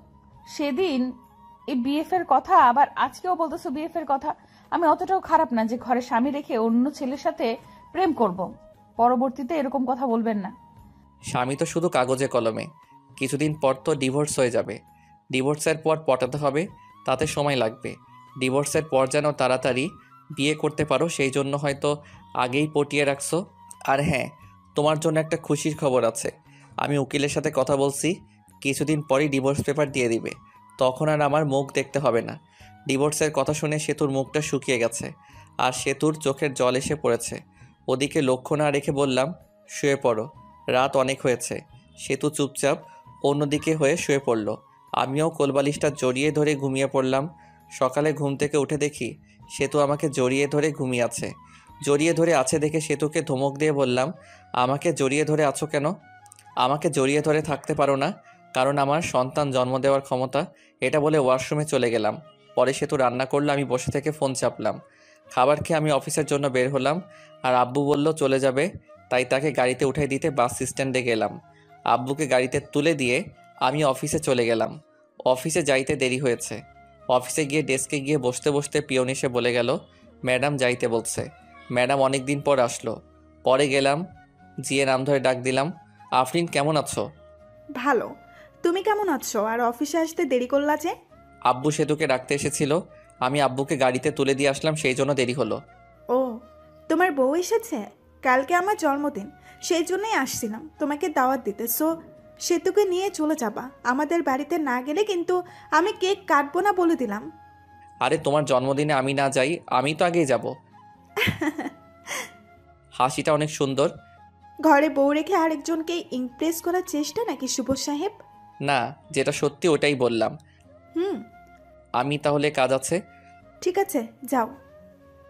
সেদিন এই বিএফ এর কথা, আবার আজকেও বলতেছো বিএফ এর কথা। আমি অতটাও খারাপ না যে ঘরে স্বামী রেখে অন্য ছেলের সাথে প্রেম করব। পরবর্তীতে এরকম কথা বলবেন না। স্বামী তো শুধু কাগজে কলমে, কিছুদিন পর তো ডিভোর্স হয়ে যাবে। ডিভোর্সের পর পটাতে হবে, তাতে সময় লাগবে। ডিভোর্সের পর যেন তাড়াতাড়ি বিয়ে করতে পারো সেই জন্য হয়তো আগেই পটিয়ে রাখছো। আর হ্যাঁ, তোমার জন্য একটা খুশির খবর আছে। আমি উকিলের সাথে কথা বলছি, কিছুদিন পরই ডিভোর্স পেপার দিয়ে দিবে। তখন আর আমার মুখ দেখতে হবে না। ডিভোর্সের কথা শুনে সেতুর মুখটা শুকিয়ে গেছে, আর সেতুর চোখের জল এসে পড়েছে। ওদিকে লক্ষ্য না রেখে বললাম, শুয়ে পড়ো, রাত অনেক হয়েছে। সেতু চুপচাপ অন্যদিকে হয়ে শুয়ে পড়ল। আমিও কোলবালিশটা জড়িয়ে ধরে ঘুমিয়ে পড়লাম। সকালে ঘুম থেকে উঠে দেখি সেতু আমাকে জড়িয়ে ধরে ঘুমিয়ে আছে। জড়িয়ে ধরে আছে দেখে সেতুকে ধমক দিয়ে বললাম, আমাকে জড়িয়ে ধরে আছো কেন? আমাকে জড়িয়ে ধরে থাকতে পারো না, কারণ আমার সন্তান জন্ম দেওয়ার ক্ষমতা। এটা বলে ওয়াশরুমে চলে গেলাম। পরে সেতু রান্না করলে আমি বসে থেকে ফোন চাপলাম। খাবার খেয়ে আমি অফিসের জন্য বের হলাম, আর আব্বু বলল চলে যাবে, তাই তাকে গাড়িতে উঠাই দিতে বাস স্ট্যান্ডে গেলাম। আব্বুকে গাড়িতে তুলে দিয়ে আমি অফিসে চলে গেলাম। অফিসে যাইতে দেরি হয়েছে। অফিসে গিয়ে ডেস্কে গিয়ে বসতে বসতে পিয়ন এসে বলে গেল, ম্যাডাম যাইতে বলছে। ম্যাডাম অনেক দিন পর আসলো। পরে গেলাম, জিয়ে নাম ধরে ডাক দিলাম, আফরিন কেমন আছো? ভালো। তুমি কেমন আছো? আর অফিসে আসতে দেরি করলা যে? আব্বু সেতুকে ডাকতে এসেছিল, আমি আব্বুকে গাড়িতে তুলে দিয়ে আসলাম, সেই জন্য দেরি হলো। ও, তোমার বউ এসেছে? কালকে আমার জন্মদিন, সেই জন্যই আসছিলাম তোমাকে দাওয়াত দিতে। সো সেতুকে নিয়ে চলে যাবা। আমাদের বাড়িতে না গেলে কিন্তু আমি কেক কাটবো না বলে দিলাম। আরে তোমার জন্মদিনে আমি না যাই, আমি তো আগেই যাব। হাসিটা অনেক সুন্দর। ঘরে বউ রেখে আরেকজনকে ইমপ্রেস করার চেষ্টা নাকি শুভ সাহেব? না, যেটা সত্যি ওটাই বললাম। হুম, আমি তাহলে কাজ আছে। ঠিক আছে, যাও।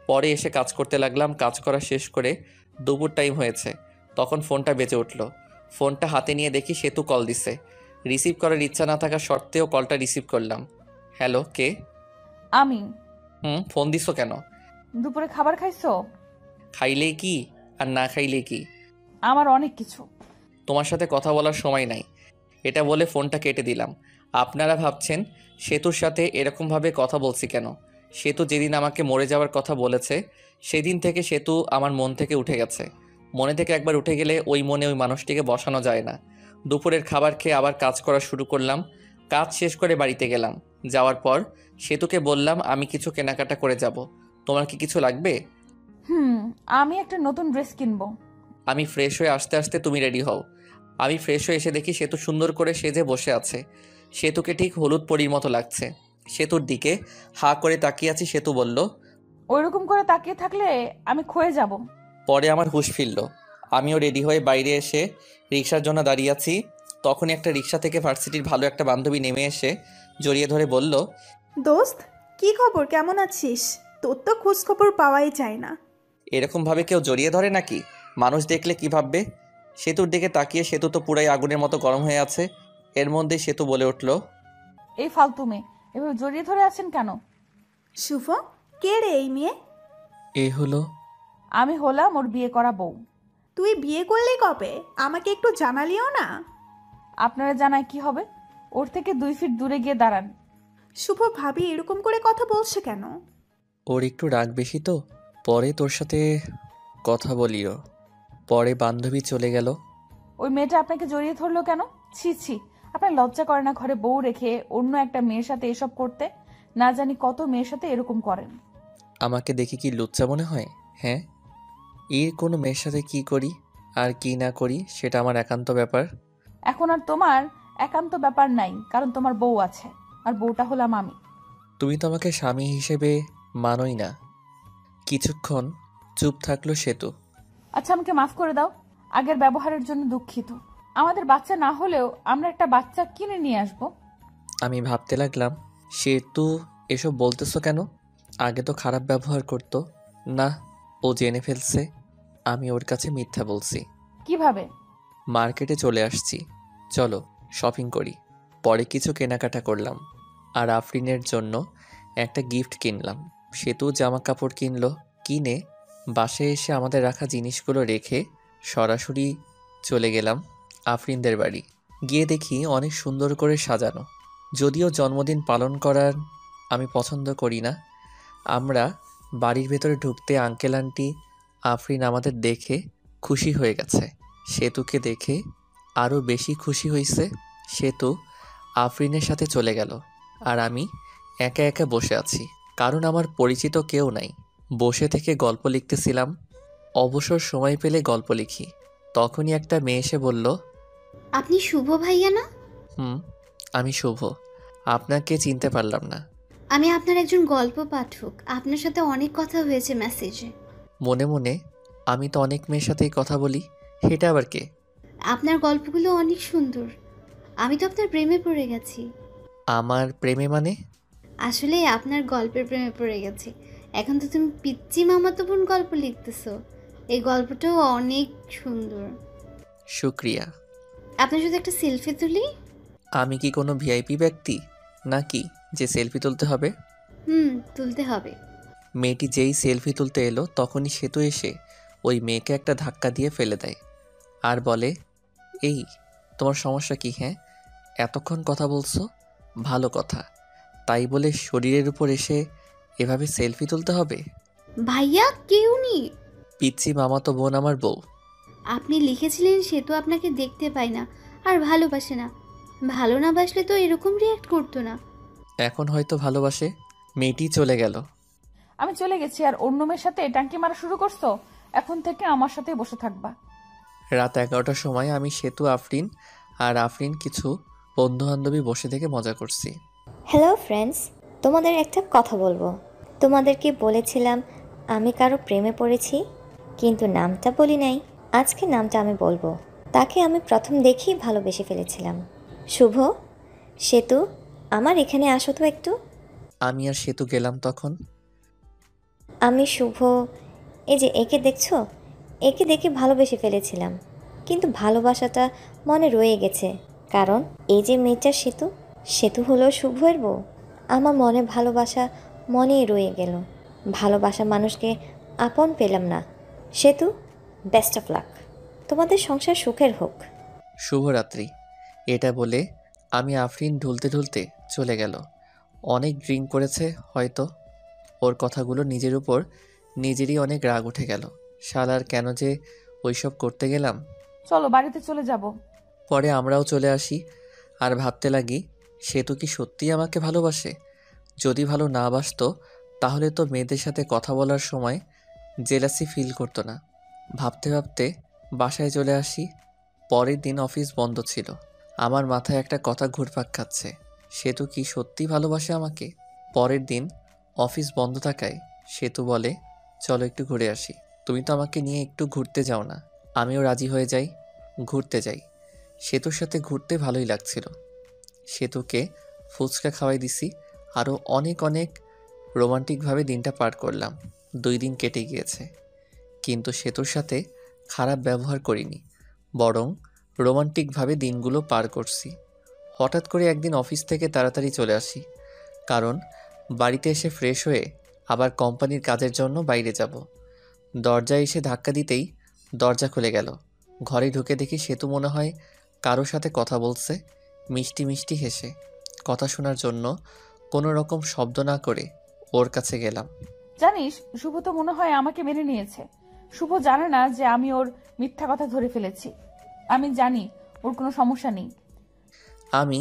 পরে এসে কাজ করতে লাগলাম। কাজ করা শেষ করে দুপুর টাইম হয়েছে, তখন ফোনটা বেজে উঠল। ফোনটা হাতে নিয়ে দেখি সেতু কল দিছে। রিসিভ করার ইচ্ছা না থাকা সত্ত্বেও কলটা রিসিভ করলাম। হ্যালো, কে? আমি। ফোন দিছো কেন? দুপুরে খাবার খাইছো? খাইলেই কি আর না খাইলেই কি? আমার অনেক কিছু। তোমার সাথে কথা বলার সময় নাই। এটা বলে ফোনটা কেটে দিলাম। আপনারা ভাবছেন সেতুর সাথে এরকমভাবে কথা বলছি কেন? সেতু যেদিন আমাকে মরে যাওয়ার কথা বলেছে, সেদিন থেকে সেতু আমার মন থেকে উঠে গেছে। মনে থেকে একবার উঠে গেলে ওই মনে ওই মানুষটিকে বসানো যায় না। দুপুরের খাবার খেয়ে আবার কাজ করা শুরু করলাম। কাজ শেষ করে বাড়িতে গেলাম। যাওয়ার পর সেতুকে বললাম, আমি কিছু কেনাকাটা করে যাব, তোমার কি কিছু লাগবে? আমি একটা নতুন ড্রেস কিনবো। আমি ফ্রেশ হয়ে আসতে আসতে তুমি রেডি হও। আমি ফ্রেশ হয়ে এসে দেখি সেতু সুন্দর করে সেজে বসে আছে। সেতুকে ঠিক হলুদ পরীর মতো লাগছে। সেতুর দিকে হা করে তাকিয়ে আছি। সেতু বলল, ওইরকম করে তাকিয়ে থাকলে আমি ক্ষয়ে যাব। পরে আমার হুঁশ ফিরল। আমিও রেডি হয়ে বাইরে এসে রিক্সার জন্য দাঁড়িয়ে আছি। তখনই একটা রিক্সা থেকে ভার্সিটির ভালো একটা বান্ধবী নেমে এসে জড়িয়ে ধরে বলল, দোস্ত, কি খবর? কেমন আছিস? তোর তো খোঁজ খবর পাওয়াই যায় না। এরকমভাবে কেউ জড়িয়ে ধরে নাকি? মানুষ দেখলে কি ভাববে? সেতুর দিকে তাকিয়ে সেতু তো পুরাই আগুনের মতো গরম হয়ে আছে। এর মধ্যেই সেতু বলে উঠল, এই ফালতু মেয়ে, এভাবে জড়িয়ে ধরে আছেন কেন? শুভ, কে রে এই মেয়ে? এ হলো। আমি হলাম ওর বিয়ে করা বউ। তুই বিয়ে করলি কবে? আমাকে একটু জানালিও না। আপনারা জানায় কি হবে? ওর থেকে 2 ফিট দূরে গিয়ে দাঁড়ান। শুভ ভাবি এরকম করে কথা বলছে কেন? ওর একটু রাগ বেশি তো, পরে তোর সাথে কথা বলিও। পরে বান্ধবী চলে গেল। ওই মেয়েটা আপনাকে জড়িয়ে ধরলো কেন? ছি ছি, আপনার লজ্জা করে না ঘরে বউ রেখে অন্য একটা মেয়ের সাথে এসব করতে? না জানি কত মেয়ের সাথে এরকম করেন। আমাকে দেখে কি লুচ্চা মনে হয়? হ্যাঁ, এর কোনো মেয়ের সাথে কি করি আর কি না করি সেটা আমার একান্ত ব্যাপার। এখন আর তোমার একান্ত ব্যাপার নাই, কারণ তোমার বউ আছে, আর বউটা হলাম আমি। তুমি তো আমাকে স্বামী হিসেবে মানোই না। কিছুক্ষণ চুপ থাকলো সেতু। আচ্ছা, আমাকে মাফ করে দাও, আগের ব্যবহারের জন্য দুঃখিত। আমাদের বাচ্চা না হলেও আমরা একটা বাচ্চা কিনে নিয়ে আসবো। আমি ভাবতে লাগলাম, সেতু এসব বলতেছো কেন? আগে তো খারাপ ব্যবহার করতো না। ও জেনে ফেলছে আমি ওর কাছে মিথ্যা বলছি। কিভাবে? মার্কেটে চলে আসছি, চলো শপিং করি। পরে কিছু কেনাকাটা করলাম, আর আফরিনের জন্য একটা গিফট কিনলাম। সেতু জামা কাপড় কিনলো। কিনে বাসায় এসে আমাদের রাখা জিনিসগুলো রেখে সরাসরি চলে গেলাম আফরিনদের বাড়ি। গিয়ে দেখি অনেক সুন্দর করে সাজানো। যদিও জন্মদিন পালন করার আমি পছন্দ করি না। আমরা বাড়ির ভেতরে ঢুকতে আঙ্কেল আন্টি আফরিন আমাদের দেখে খুশি হয়ে গেছে। সেতুকে দেখে আরও বেশি খুশি হয়েছে। সেতু আফরিনের সাথে চলে গেল আর আমি একা একা বসে আছি, কারণ আমার পরিচিত কেউ নাই। বসে থেকে গল্প লিখতেছিলাম। অবসর সময় পেলে গল্প লিখি। তখনই একটা মেয়ে এসে বলল, আপনি শুভ ভাইয়া না? হুম, আমি শুভ। আপনাকে চিনতে পারলাম না। আমি আপনার একজন গল্প পাঠক, আপনার সাথে অনেক কথা হয়েছে মেসেজে। মনে মনে আমি তো অনেক মেয়ের সাথেই কথা বলি, এটা আবার কে? আপনার গল্পগুলো অনেক সুন্দর, আমি তো আপনার প্রেমে পড়ে গেছি। আমার প্রেমে মানে? আসলে আপনার গল্পের প্রেমে পড়ে গেছি। এখন তো তুমি পিচ্চি মামাতো বোন গল্প লিখতেছো, এই গল্পটাও অনেক সুন্দর। শুক্রিয়া। আপনার সাথে একটা সেলফি তুলি? আমি কি কোনো ভিআইপি ব্যক্তি নাকি যে সেলফি তুলতে হবে? তুলতে হবে। মেয়েটি যেই সেলফি তুলতে এলো তখনই সেতু এসে ওই মেয়েকে একটা ধাক্কা দিয়ে ফেলে দেয় আর বলে, এই তোমার সমস্যা কি? হ্যাঁ, এতক্ষণ কথা বলছো, ভালো কথা, তাই বলে শরীরের উপর এসে এভাবে সেলফি তুলতে হবে? ভাইয়া কেউ নি, পিচ্ছি মামাতো বোন আমার বউ। আপনি লিখেছিলেন সেতু আপনাকে দেখতে পায় না আর ভালোবাসে না। ভালো না বাসলে তো এরকম রিয়াক্ট করতো না। এখন হয়তো ভালোবাসে। মেয়েটি চলে গেল। আমি চলে গেছি আর অন্য মেয়ের সাথে টাঙ্কি মারা শুরু করছো? এখন থেকে আমার সাথে বসে থাকবা। রাত 11টার সময় আমি সেতু, আফরিন আর আফরিন কিছু বন্ধু-বান্ধবী বসে থেকে মজা করছি। হ্যালো ফ্রেন্ডস, তোমাদের একটা কথা বলবো। তোমাদেরকে বলেছিলাম আমি কারো প্রেমে পড়েছি, কিন্তু নামটা বলি নাই। আজকে নামটা আমি বলবো। তাকে আমি প্রথম দেখেই ভালোবেসে ফেলেছিলাম। শুভ, সেতু, আমার এখানে আসো তো একটু। আমি আর সেতু গেলাম তখন। আমি শুভ, এই যে একে দেখছো, একে দেখে ভালোবেসে ফেলেছিলাম, কিন্তু ভালোবাসাটা মনে রয়ে গেছে। কারণ এই যে মেয়েটা সেতু, সেতু হলো শুভের বউ। আমার মনে ভালোবাসা মনেই রয়ে গেল। ভালোবাসা মানুষকে আপন পেলাম না। সেতু, বেস্ট অফ লাক, তোমাদের সংসার সুখের হোক। শুভরাত্রি। এটা বলে আমি আফরিন ঢুলতে ঢুলতে চলে গেল। অনেক ড্রিঙ্ক করেছে হয়তো। ওর কথাগুলো নিজের উপর নিজেরই অনেক রাগ উঠে গেল। শালার কেন যে ওইসব করতে গেলাম। চলো বাড়িতে চলে যাব। পরে আমরাও চলে আসি আর ভাবতে লাগি, সেতু কি সত্যিই আমাকে ভালোবাসে? যদি ভালো না বাসতো তাহলে তো মেয়েদের সাথে কথা বলার সময় জেলাসি ফিল করতো না। ভাবতে ভাবতে বাসায় চলে আসি। পরের দিন অফিস বন্ধ ছিল। আমার মাথায় একটা কথা ঘুরপাক খাচ্ছে, সেতু কি সত্যি ভালোবাসে আমাকে? পরের দিন অফিস বন্ধ থাকায় সেতু বলে, চলো একটু ঘুরে আসি। তুমি তো আমাকে নিয়ে একটু ঘুরতে যাও না? আমিও রাজি হয়ে যাই, ঘুরতে যাই। সেতুর সাথে ঘুরতে ভালোই লাগছিল। সেতুকে ফুচকা খাওয়াই দিছি। আরও অনেক অনেক রোমান্টিকভাবে দিনটা পার করলাম। 2 দিন কেটে গিয়েছে, কিন্তু সেতুর সাথে খারাপ ব্যবহার করিনি, বরং রোমান্টিকভাবে দিনগুলো পার করছি। হঠাৎ করে একদিন অফিস থেকে তাড়াতাড়ি চলে আসি, কারণ বাড়িতে এসে ফ্রেশ হয়ে আবার কোম্পানির কাজের জন্য বাইরে যাব। দরজায় এসে ধাক্কা দিতেই দরজা খুলে গেল। ঘরে ঢুকে দেখি সেতু মনে হয় কারো সাথে কথা বলছে, মিষ্টি মিষ্টি হেসে। কথা শোনার জন্য কোনো রকম শব্দ না করে ওর কাছে গেলাম। জানিস, শুভ তো মনে হয় আমাকে মেনে নিয়েছে। শুভ জানে না যে আমি ওর মিথ্যা কথা ধরে ফেলেছি। আমি জানি ওর কোনো সমস্যা নেই। আমি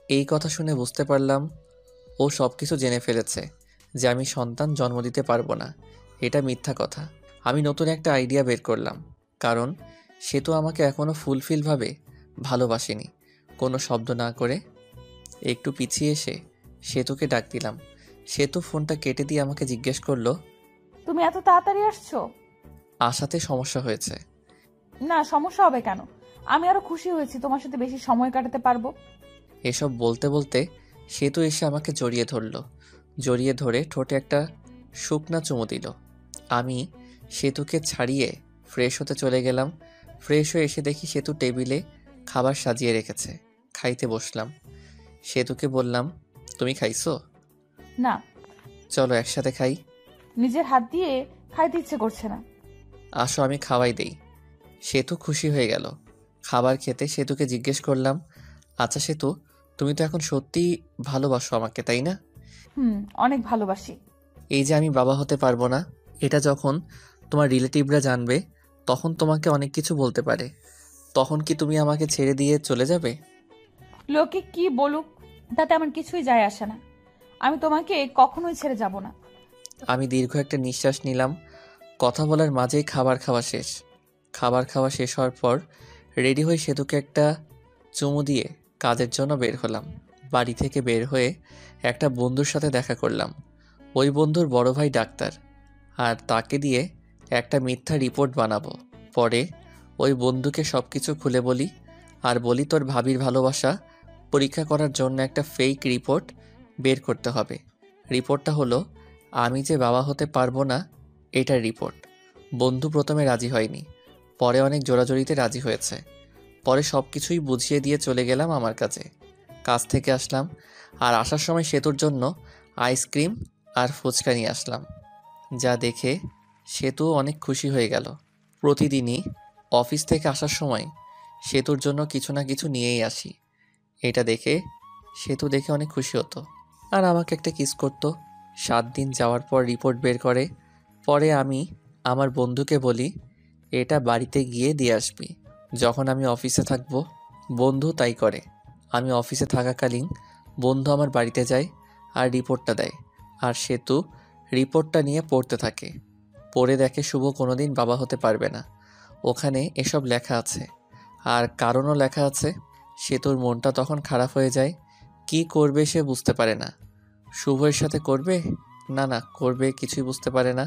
এই কথা শুনে বুঝতে পারলাম ও সব কিছু জেনে ফেলেছে যে আমি সন্তান জন্ম দিতে পারবো না। এটা মিথ্যা কথা। আমি নতুন একটা আইডিয়া বের করলাম, কারণ সেতু আমাকে এখনও ফুলফিলভাবে ভালোবাসেনি। কোনো শব্দ না করে একটু পিছিয়ে এসে সেতুকে ডাক দিলাম। সেতু ফোনটা কেটে দিয়ে আমাকে জিজ্ঞেস করলো, তুমি এত তাড়াতাড়ি আসছো? আসাতে সমস্যা হয়েছে? না, সমস্যা হবে কেন? আমি আরো খুশি হয়েছি তোমার সাথে বেশি সময় কাটাতে পারবো। এসব বলতে বলতে সেতু এসে আমাকে জড়িয়ে ধরলো। জড়িয়ে ধরে ঠোঁটে একটা শুকনা চুমু দিল। আমি সেতুকে ছাড়িয়ে ফ্রেশ হতে চলে গেলাম। ফ্রেশ হয়ে এসে দেখি সেতু টেবিলে খাবার সাজিয়ে রেখেছে। খাইতে বসলাম। সেতুকে বললাম, তুমি খাইছো? না। চলো একসাথে খাই। নিজের হাত দিয়ে খাইতে ইচ্ছে করছে না। আসো আমি খাওয়াই দেই। সেতু খুশি হয়ে গেল। খাবার খেতে সেতুকে জিজ্ঞেস করলাম, আচ্ছা সেতু, তুমি তো এখন সত্যিই ভালোবাসো আমাকে, তাই না? অনেক ভালোবাসি। এই যে আমি বাবা হতে পারবো না, এটা যখন তোমার রিলেটিভরা জানবে, তখন তোমাকে অনেক কিছু বলতে পারে। তখন কি তুমি আমাকে ছেড়ে দিয়ে চলে যাবে? লোকে কি বলুক তাতে আমার কিছুই যায় আসে না। আমি তোমাকে কখনোই ছেড়ে যাব না। আমি দীর্ঘ একটা নিঃশ্বাস নিলাম। কথা বলার মাঝেই খাবার খাওয়া শেষ। খাবার খাওয়া শেষ হওয়ার পর রেডি হয়ে সেতুকে একটা চুমু দিয়ে কাজের জন্য বের হলাম। বাড়ি থেকে বের হয়ে একটা বন্ধুর সাথে দেখা করলাম। ওই বন্ধুর বড় ভাই ডাক্তার, আর তাকে দিয়ে একটা মিথ্যা রিপোর্ট বানাবো। পরে ওই বন্ধুকে সব কিছু খুলে বলি, আর বলি তোর ভাবির ভালোবাসা পরীক্ষা করার জন্য একটা ফেক রিপোর্ট বের করতে হবে। রিপোর্টটা হলো আমি যে বাবা হতে পারবো না, এটার রিপোর্ট। বন্ধু প্রথমে রাজি হয়নি, পরে অনেক জোরাজোরিতে রাজি হয়েছে। পরে সব কিছুই বুঝিয়ে দিয়ে চলে গেলাম আমার কাছে। কাজ থেকে আসলাম, আর আসার সময় সেতুর জন্য আইসক্রিম আর ফুচকা নিয়ে আসলাম। যা দেখে সেতু অনেক খুশি হয়ে গেল। প্রতিদিনই অফিস থেকে আসার সময় সেতুর জন্য কিছু না কিছু নিয়েই আসি। এটা দেখে সেতু দেখে অনেক খুশি হতো, আর আমাকে একটা কিস করতো। 7 দিন যাওয়ার পর রিপোর্ট বের করে। পরে আমি আমার বন্ধুকে বলি, এটা বাড়িতে গিয়ে দিয়ে আসবি যখন আমি অফিসে থাকব। বন্ধু তাই করে। আমি অফিসে থাকাকালীন বন্ধু আমার বাড়িতে যায় আর রিপোর্টটা দেয়, আর সেতু রিপোর্টটা নিয়ে পড়তে থাকে। পড়ে দেখে শুভ কোনোদিন বাবা হতে পারবে না। ওখানে এসব লেখা আছে, আর কারণও লেখা আছে। সেতুর মনটা তখন খারাপ হয়ে যায়। কি করবে সে বুঝতে পারে না। শুভর সাথে করবে না করবে কিছুই বুঝতে পারে না।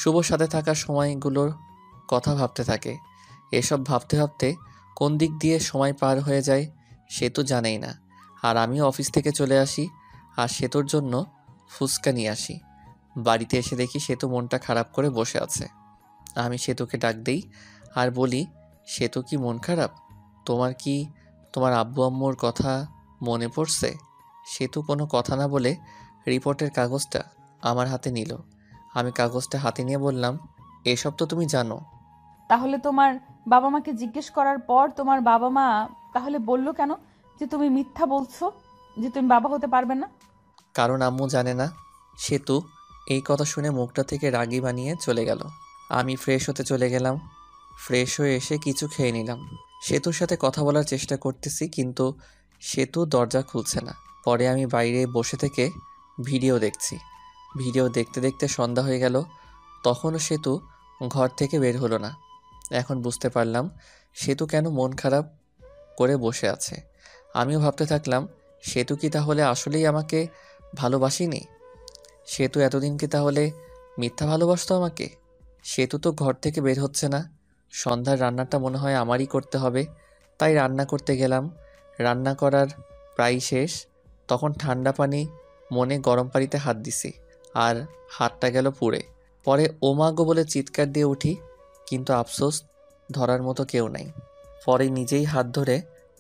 শুভর সাথে থাকার সময়গুলোর কথা ভাবতে থাকে। এসব ভাবতে ভাবতে কোন দিক দিয়ে সময় পার হয়ে যায় সেতু জানেই না। আর আমি অফিস থেকে চলে আসি, আর সেতুর জন্য ফুচকা নিয়ে আসি। বাড়িতে এসে দেখি সেতু মনটা খারাপ করে বসে আছে। আমি সেতুকে ডাক দেই আর বলি, সেতু কি মন খারাপ? তোমার কি তোমার আব্বু আম্মুর কথা মনে পড়ছে? সেতু কোনো কথা না বলে রিপোর্টের কাগজটা আমার হাতে নিল। আমি কাগজটা হাতে নিয়ে বললাম, এসব তো তুমি জানো। তাহলে তোমার বাবা মাকে জিজ্ঞেস করার পর তোমার বাবা মা তাহলে বললো কেন যে তুমি মিথ্যা বলছো, যে তুমি বাবা হতে পারবে না? কারণ আম্মু জানে না। সেতু এই কথা শুনে মুখটা থেকে রাগি বানিয়ে চলে গেল। আমি ফ্রেশ হতে চলে গেলাম। ফ্রেশ হয়ে এসে কিছু খেয়ে নিলাম। সেতুর সাথে কথা বলার চেষ্টা করতেছি, কিন্তু সেতু দরজা খুলছে না। পরে আমি বাইরে বসে থেকে ভিডিও দেখছি। ভিডিও দেখতে দেখতে সন্ধ্যা হয়ে গেল। তখনও সেতু ঘর থেকে বের হলো না। এখন বুঝতে পারলাম সেতু কেন মন খারাপ করে বসে আছে। আমিও ভাবতে থাকলাম, সেতু কি তাহলে আসলেই আমাকে ভালোবাসেনি? সেতু এতদিন কি তাহলে মিথ্যা ভালোবাসতো আমাকে? সেতু তো ঘর থেকে বের হচ্ছে না। সন্ধ্যার রান্নাটা মনে হয় আমারই করতে হবে। তাই রান্না করতে গেলাম। রান্না করার প্রায় শেষ। তখন ঠান্ডা পানি মনে গরম পানিতে হাত দিছি, আর হাতটা গেল পুড়ে। পরে ওমাগো বলে চিৎকার দিয়ে উঠি, কিন্তু আফসোস ধরার মতো কেউ নাই। পরে নিজেই হাত ধরে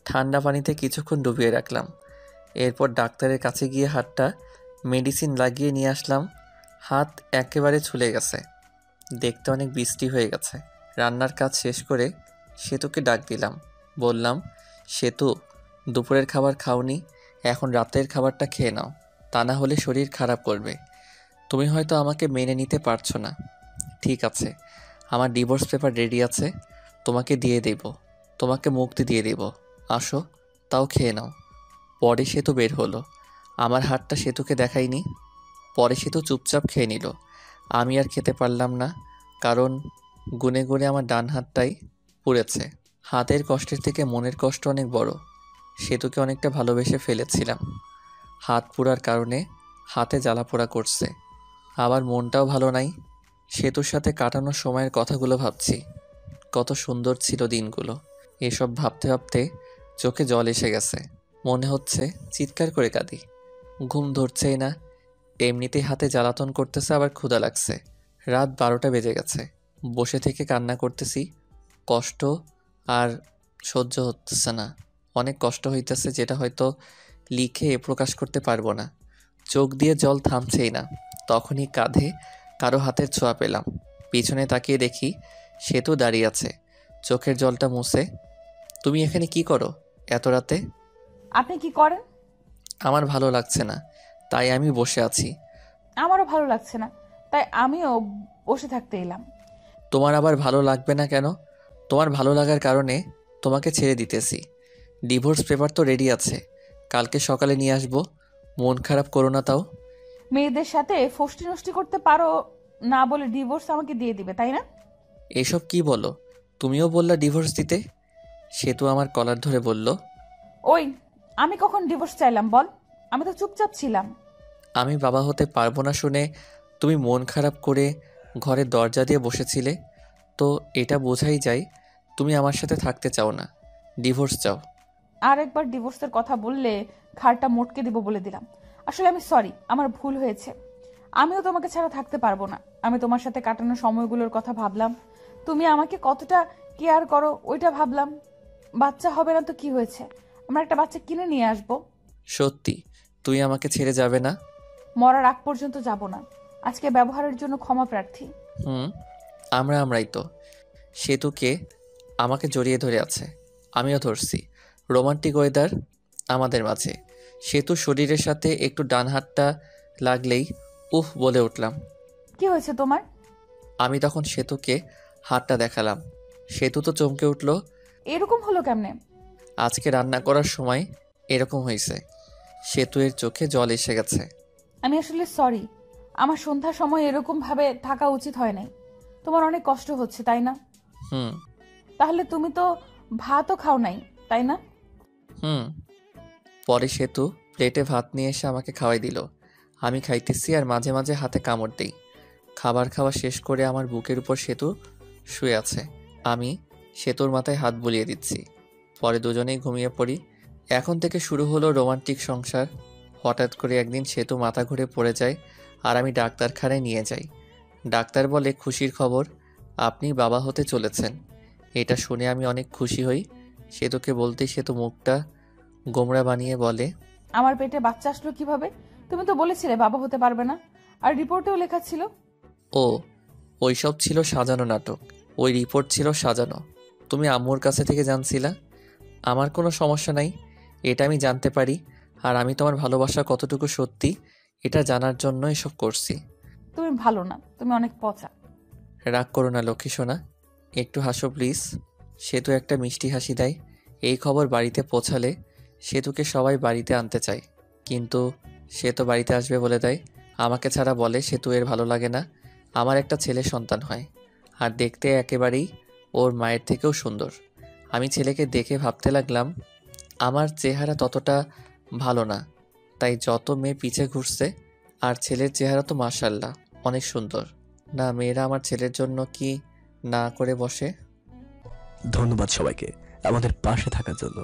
ঠান্ডা পানিতে কিছুক্ষণ ডুবিয়ে রাখলাম। এরপর ডাক্তারের কাছে গিয়ে হাতটা মেডিসিন লাগিয়ে নিয়ে আসলাম। হাত একেবারে ছুলে গেছে, দেখতে অনেক বৃষ্টি হয়ে গেছে। রান্নার কাজ শেষ করে সেতুকে ডাক দিলাম। বললাম, সেতু, দুপুরের খাবার খাওনি, এখন রাতের খাবারটা খেয়ে নাও, তা না হলে শরীর খারাপ করবে। তুমি হয়তো আমাকে মেনে নিতে পারছো না। ঠিক আছে, আমার ডিভোর্স পেপার রেডি আছে, তোমাকে দিয়ে দেব, তোমাকে মুক্তি দিয়ে দেব। আসো, তাও খেয়ে নাও। পরে সেতু বের হলো। আমার হাতটা সেতুকে দেখাইনি। পরে সেতু চুপচাপ খেয়ে নিল। আমি আর খেতে পারলাম না, কারণ গুনে গুনে আমার ডান হাতটাই পুড়েছে। হাতের কষ্টের থেকে মনের কষ্ট অনেক বড়। সেতুকে অনেকটা ভালোবেসে ফেলেছিলাম। হাত পোড়ার কারণে হাতে জ্বালা পোড়া করছে। আবার মনটাও ভালো নাই। সেতুর সাথে কাটানো সময়ের কথাগুলো ভাবছি। কত সুন্দর ছিল দিনগুলো। এসব ভাবতে ভাবতে চোখে জল এসে গেছে। মনে হচ্ছে চিৎকার করে কাঁদি। ঘুম ধরছেই না। এমনিতেই হাতে জ্বালাতন করতেছে, আবার ক্ষুধা লাগছে। রাত 12টা বেজে গেছে। বসে থেকে কান্না করতেছি। কষ্ট আর সহ্য হতেছে না। অনেক কষ্ট হইতেছে, যেটা হয়তো লিখে প্রকাশ করতে পারবো না। চোখ দিয়ে জল থামছেই না। তখনই কাঁধে কারো হাতের ছোঁয়া পেলাম। পিছনে তাকিয়ে দেখি সেতু দাঁড়িয়ে আছে, চোখের জলটা মুছে। তুমি এখানে কি করো এত রাতে? আপনি কি করেন? আমার ভালো লাগছে না, তাই আমি বসে আছি। আমারও ভালো লাগছে না, তাই আমিও বসে থাকতে এলাম। তোমার আবার ভালো লাগবে না কেন? তোমার ভালো লাগার কারণে তোমাকে ছেড়ে দিতেছি। ডিভোর্স পেপার তো রেডি আছে, কালকে সকালে নিয়ে আসবো। মন খারাপ করো না তাও। মেয়েদের সাথে ফষ্টি নষ্টি করতে পারো না বলে ডিভোর্স আমাকে দিয়ে দিবে, তাই না? এসব কি বলো? তুমিও বললা ডিভোর্স দিতে। সেতু আমার কলার ধরে বলল, ওই, আমি কখন ডিভোর্স চাইলাম বল? আমি তো চুপচাপ ছিলাম। আমি বাবা হতে পারবো না শুনে তুমি মন খারাপ করে ঘরের দরজা দিয়ে বসেছিলে। তো এটা বোঝাই যায় তুমি আমার সাথে থাকতে চাও না, ডিভোর্স চাও। আর একবার ডিভোর্সের কথা বললে ঘাড়টা মোটকে দিব বলে দিলাম। আসলে আমি সরি, আমার ভুল হয়েছে। আমিও তোমাকে ছাড়া থাকতে পারবো না। আমি তোমার সাথে কাটানো সময়গুলোর কথা ভাবলাম, তুমি আমাকে কতটা কেয়ার করো ওইটা ভাবলাম। বাচ্চা হবে না তো কি হয়েছে, আমরা একটা বাচ্চা কিনে নিয়ে আসবো। সত্যি তুই আমাকে ছেড়ে যাবে না? মরার আগ পর্যন্ত যাব না। আজকে ব্যবহারের জন্য ক্ষমা প্রার্থী। আমরাই তো। সেতুকে আমাকে জড়িয়ে ধরে আছে, আমিও ধরছি। রোমান্টিক ওয়েদার আমাদের মাঝে। সেতু শরীরের সাথে একটু ডান হাতটা লাগলেই উহ বলে উঠলাম। কি হয়েছে তোমার? আমি তখন সেতুকে হাতটা দেখালাম। সেতু তো চমকে উঠল। এরকম হলো কেমনে? আজকে রান্না করার সময় এরকম হয়েছে। সেতু এর চোখে জল এসে গেছে। আমি আসলে সরি, আমার সন্ধ্যার সময় এরকম ভাবে থাকা উচিত হয় নাই। তোমার অনেক কষ্ট হচ্ছে তাই না? হুম তাহলে তুমি তো ভাতও খাও নাই তাই না? হুম পরে সেতু প্লেটে ভাত নিয়ে এসে আমাকে খাওয়াই দিল। আমি খাইতেছি আর মাঝে মাঝে হাতে কামড় দিই। খাবার খাওয়া শেষ করে আমার বুকের উপর সেতু শুয়ে আছে। আমি সেতুর মাথায় হাত বুলিয়ে দিচ্ছি। পরে দুজনেই ঘুমিয়ে পড়ি। এখন থেকে শুরু হলো রোমান্টিক সংসার। হঠাৎ করে একদিন সেতু মাথা ঘুরে পড়ে যায় আর আমি ডাক্তারখানায় নিয়ে যাই। ডাক্তার বলে, খুশির খবর, আপনি বাবা হতে চলেছেন। এটা শুনে আমি অনেক খুশি হই। সেতুকে বলতেই সেতু মুখটা গোমড়া বানিয়ে বলে, আমার পেটে বাচ্চা আসলো কিভাবে? তুমি তো বলেছিলে বাবা হতে পারবে না, আর রিপোর্টেও লেখা ছিল। ও, ওইসব ছিল সাজানো নাটক। ওই রিপোর্ট ছিল সাজানো। তুমি আম্মুর কাছে থেকে জানছিলা। আমার কোনো সমস্যা নাই, এটা আমি জানতে পারি। আর আমি তোমার ভালোবাসা কতটুকু সত্যি এটা জানার জন্য এসব করছি। তুমি ভালো না, তুমি অনেক পচা। রাগ করো না লক্ষ্মী সোনা, একটু হাসো প্লিজ। সেতু একটা মিষ্টি হাসি দেয়। এই খবর বাড়িতে পৌঁছালে সেতুকে সবাই বাড়িতে আনতে চায়, কিন্তু সে তো বাড়িতে আসবে বলে দেয়। আমাকে ছাড়া বলে সেতু এর ভালো লাগে না আমার একটা ছেলে সন্তান হয়, আর দেখতে একেবারেই ওর মায়ের থেকেও সুন্দর। আমি ছেলেকে দেখে ভাবতে লাগলাম আমার চেহারা ততটা ভালো না, তাই যত মেয়ে পিছে ঘুরছে। আর ছেলের চেহারা তো মাশাআল্লাহ অনেক সুন্দর। না, মেয়েরা আমার ছেলের জন্য কি না করে বসে। ধন্যবাদ সবাইকে আমাদের পাশে থাকার জন্য।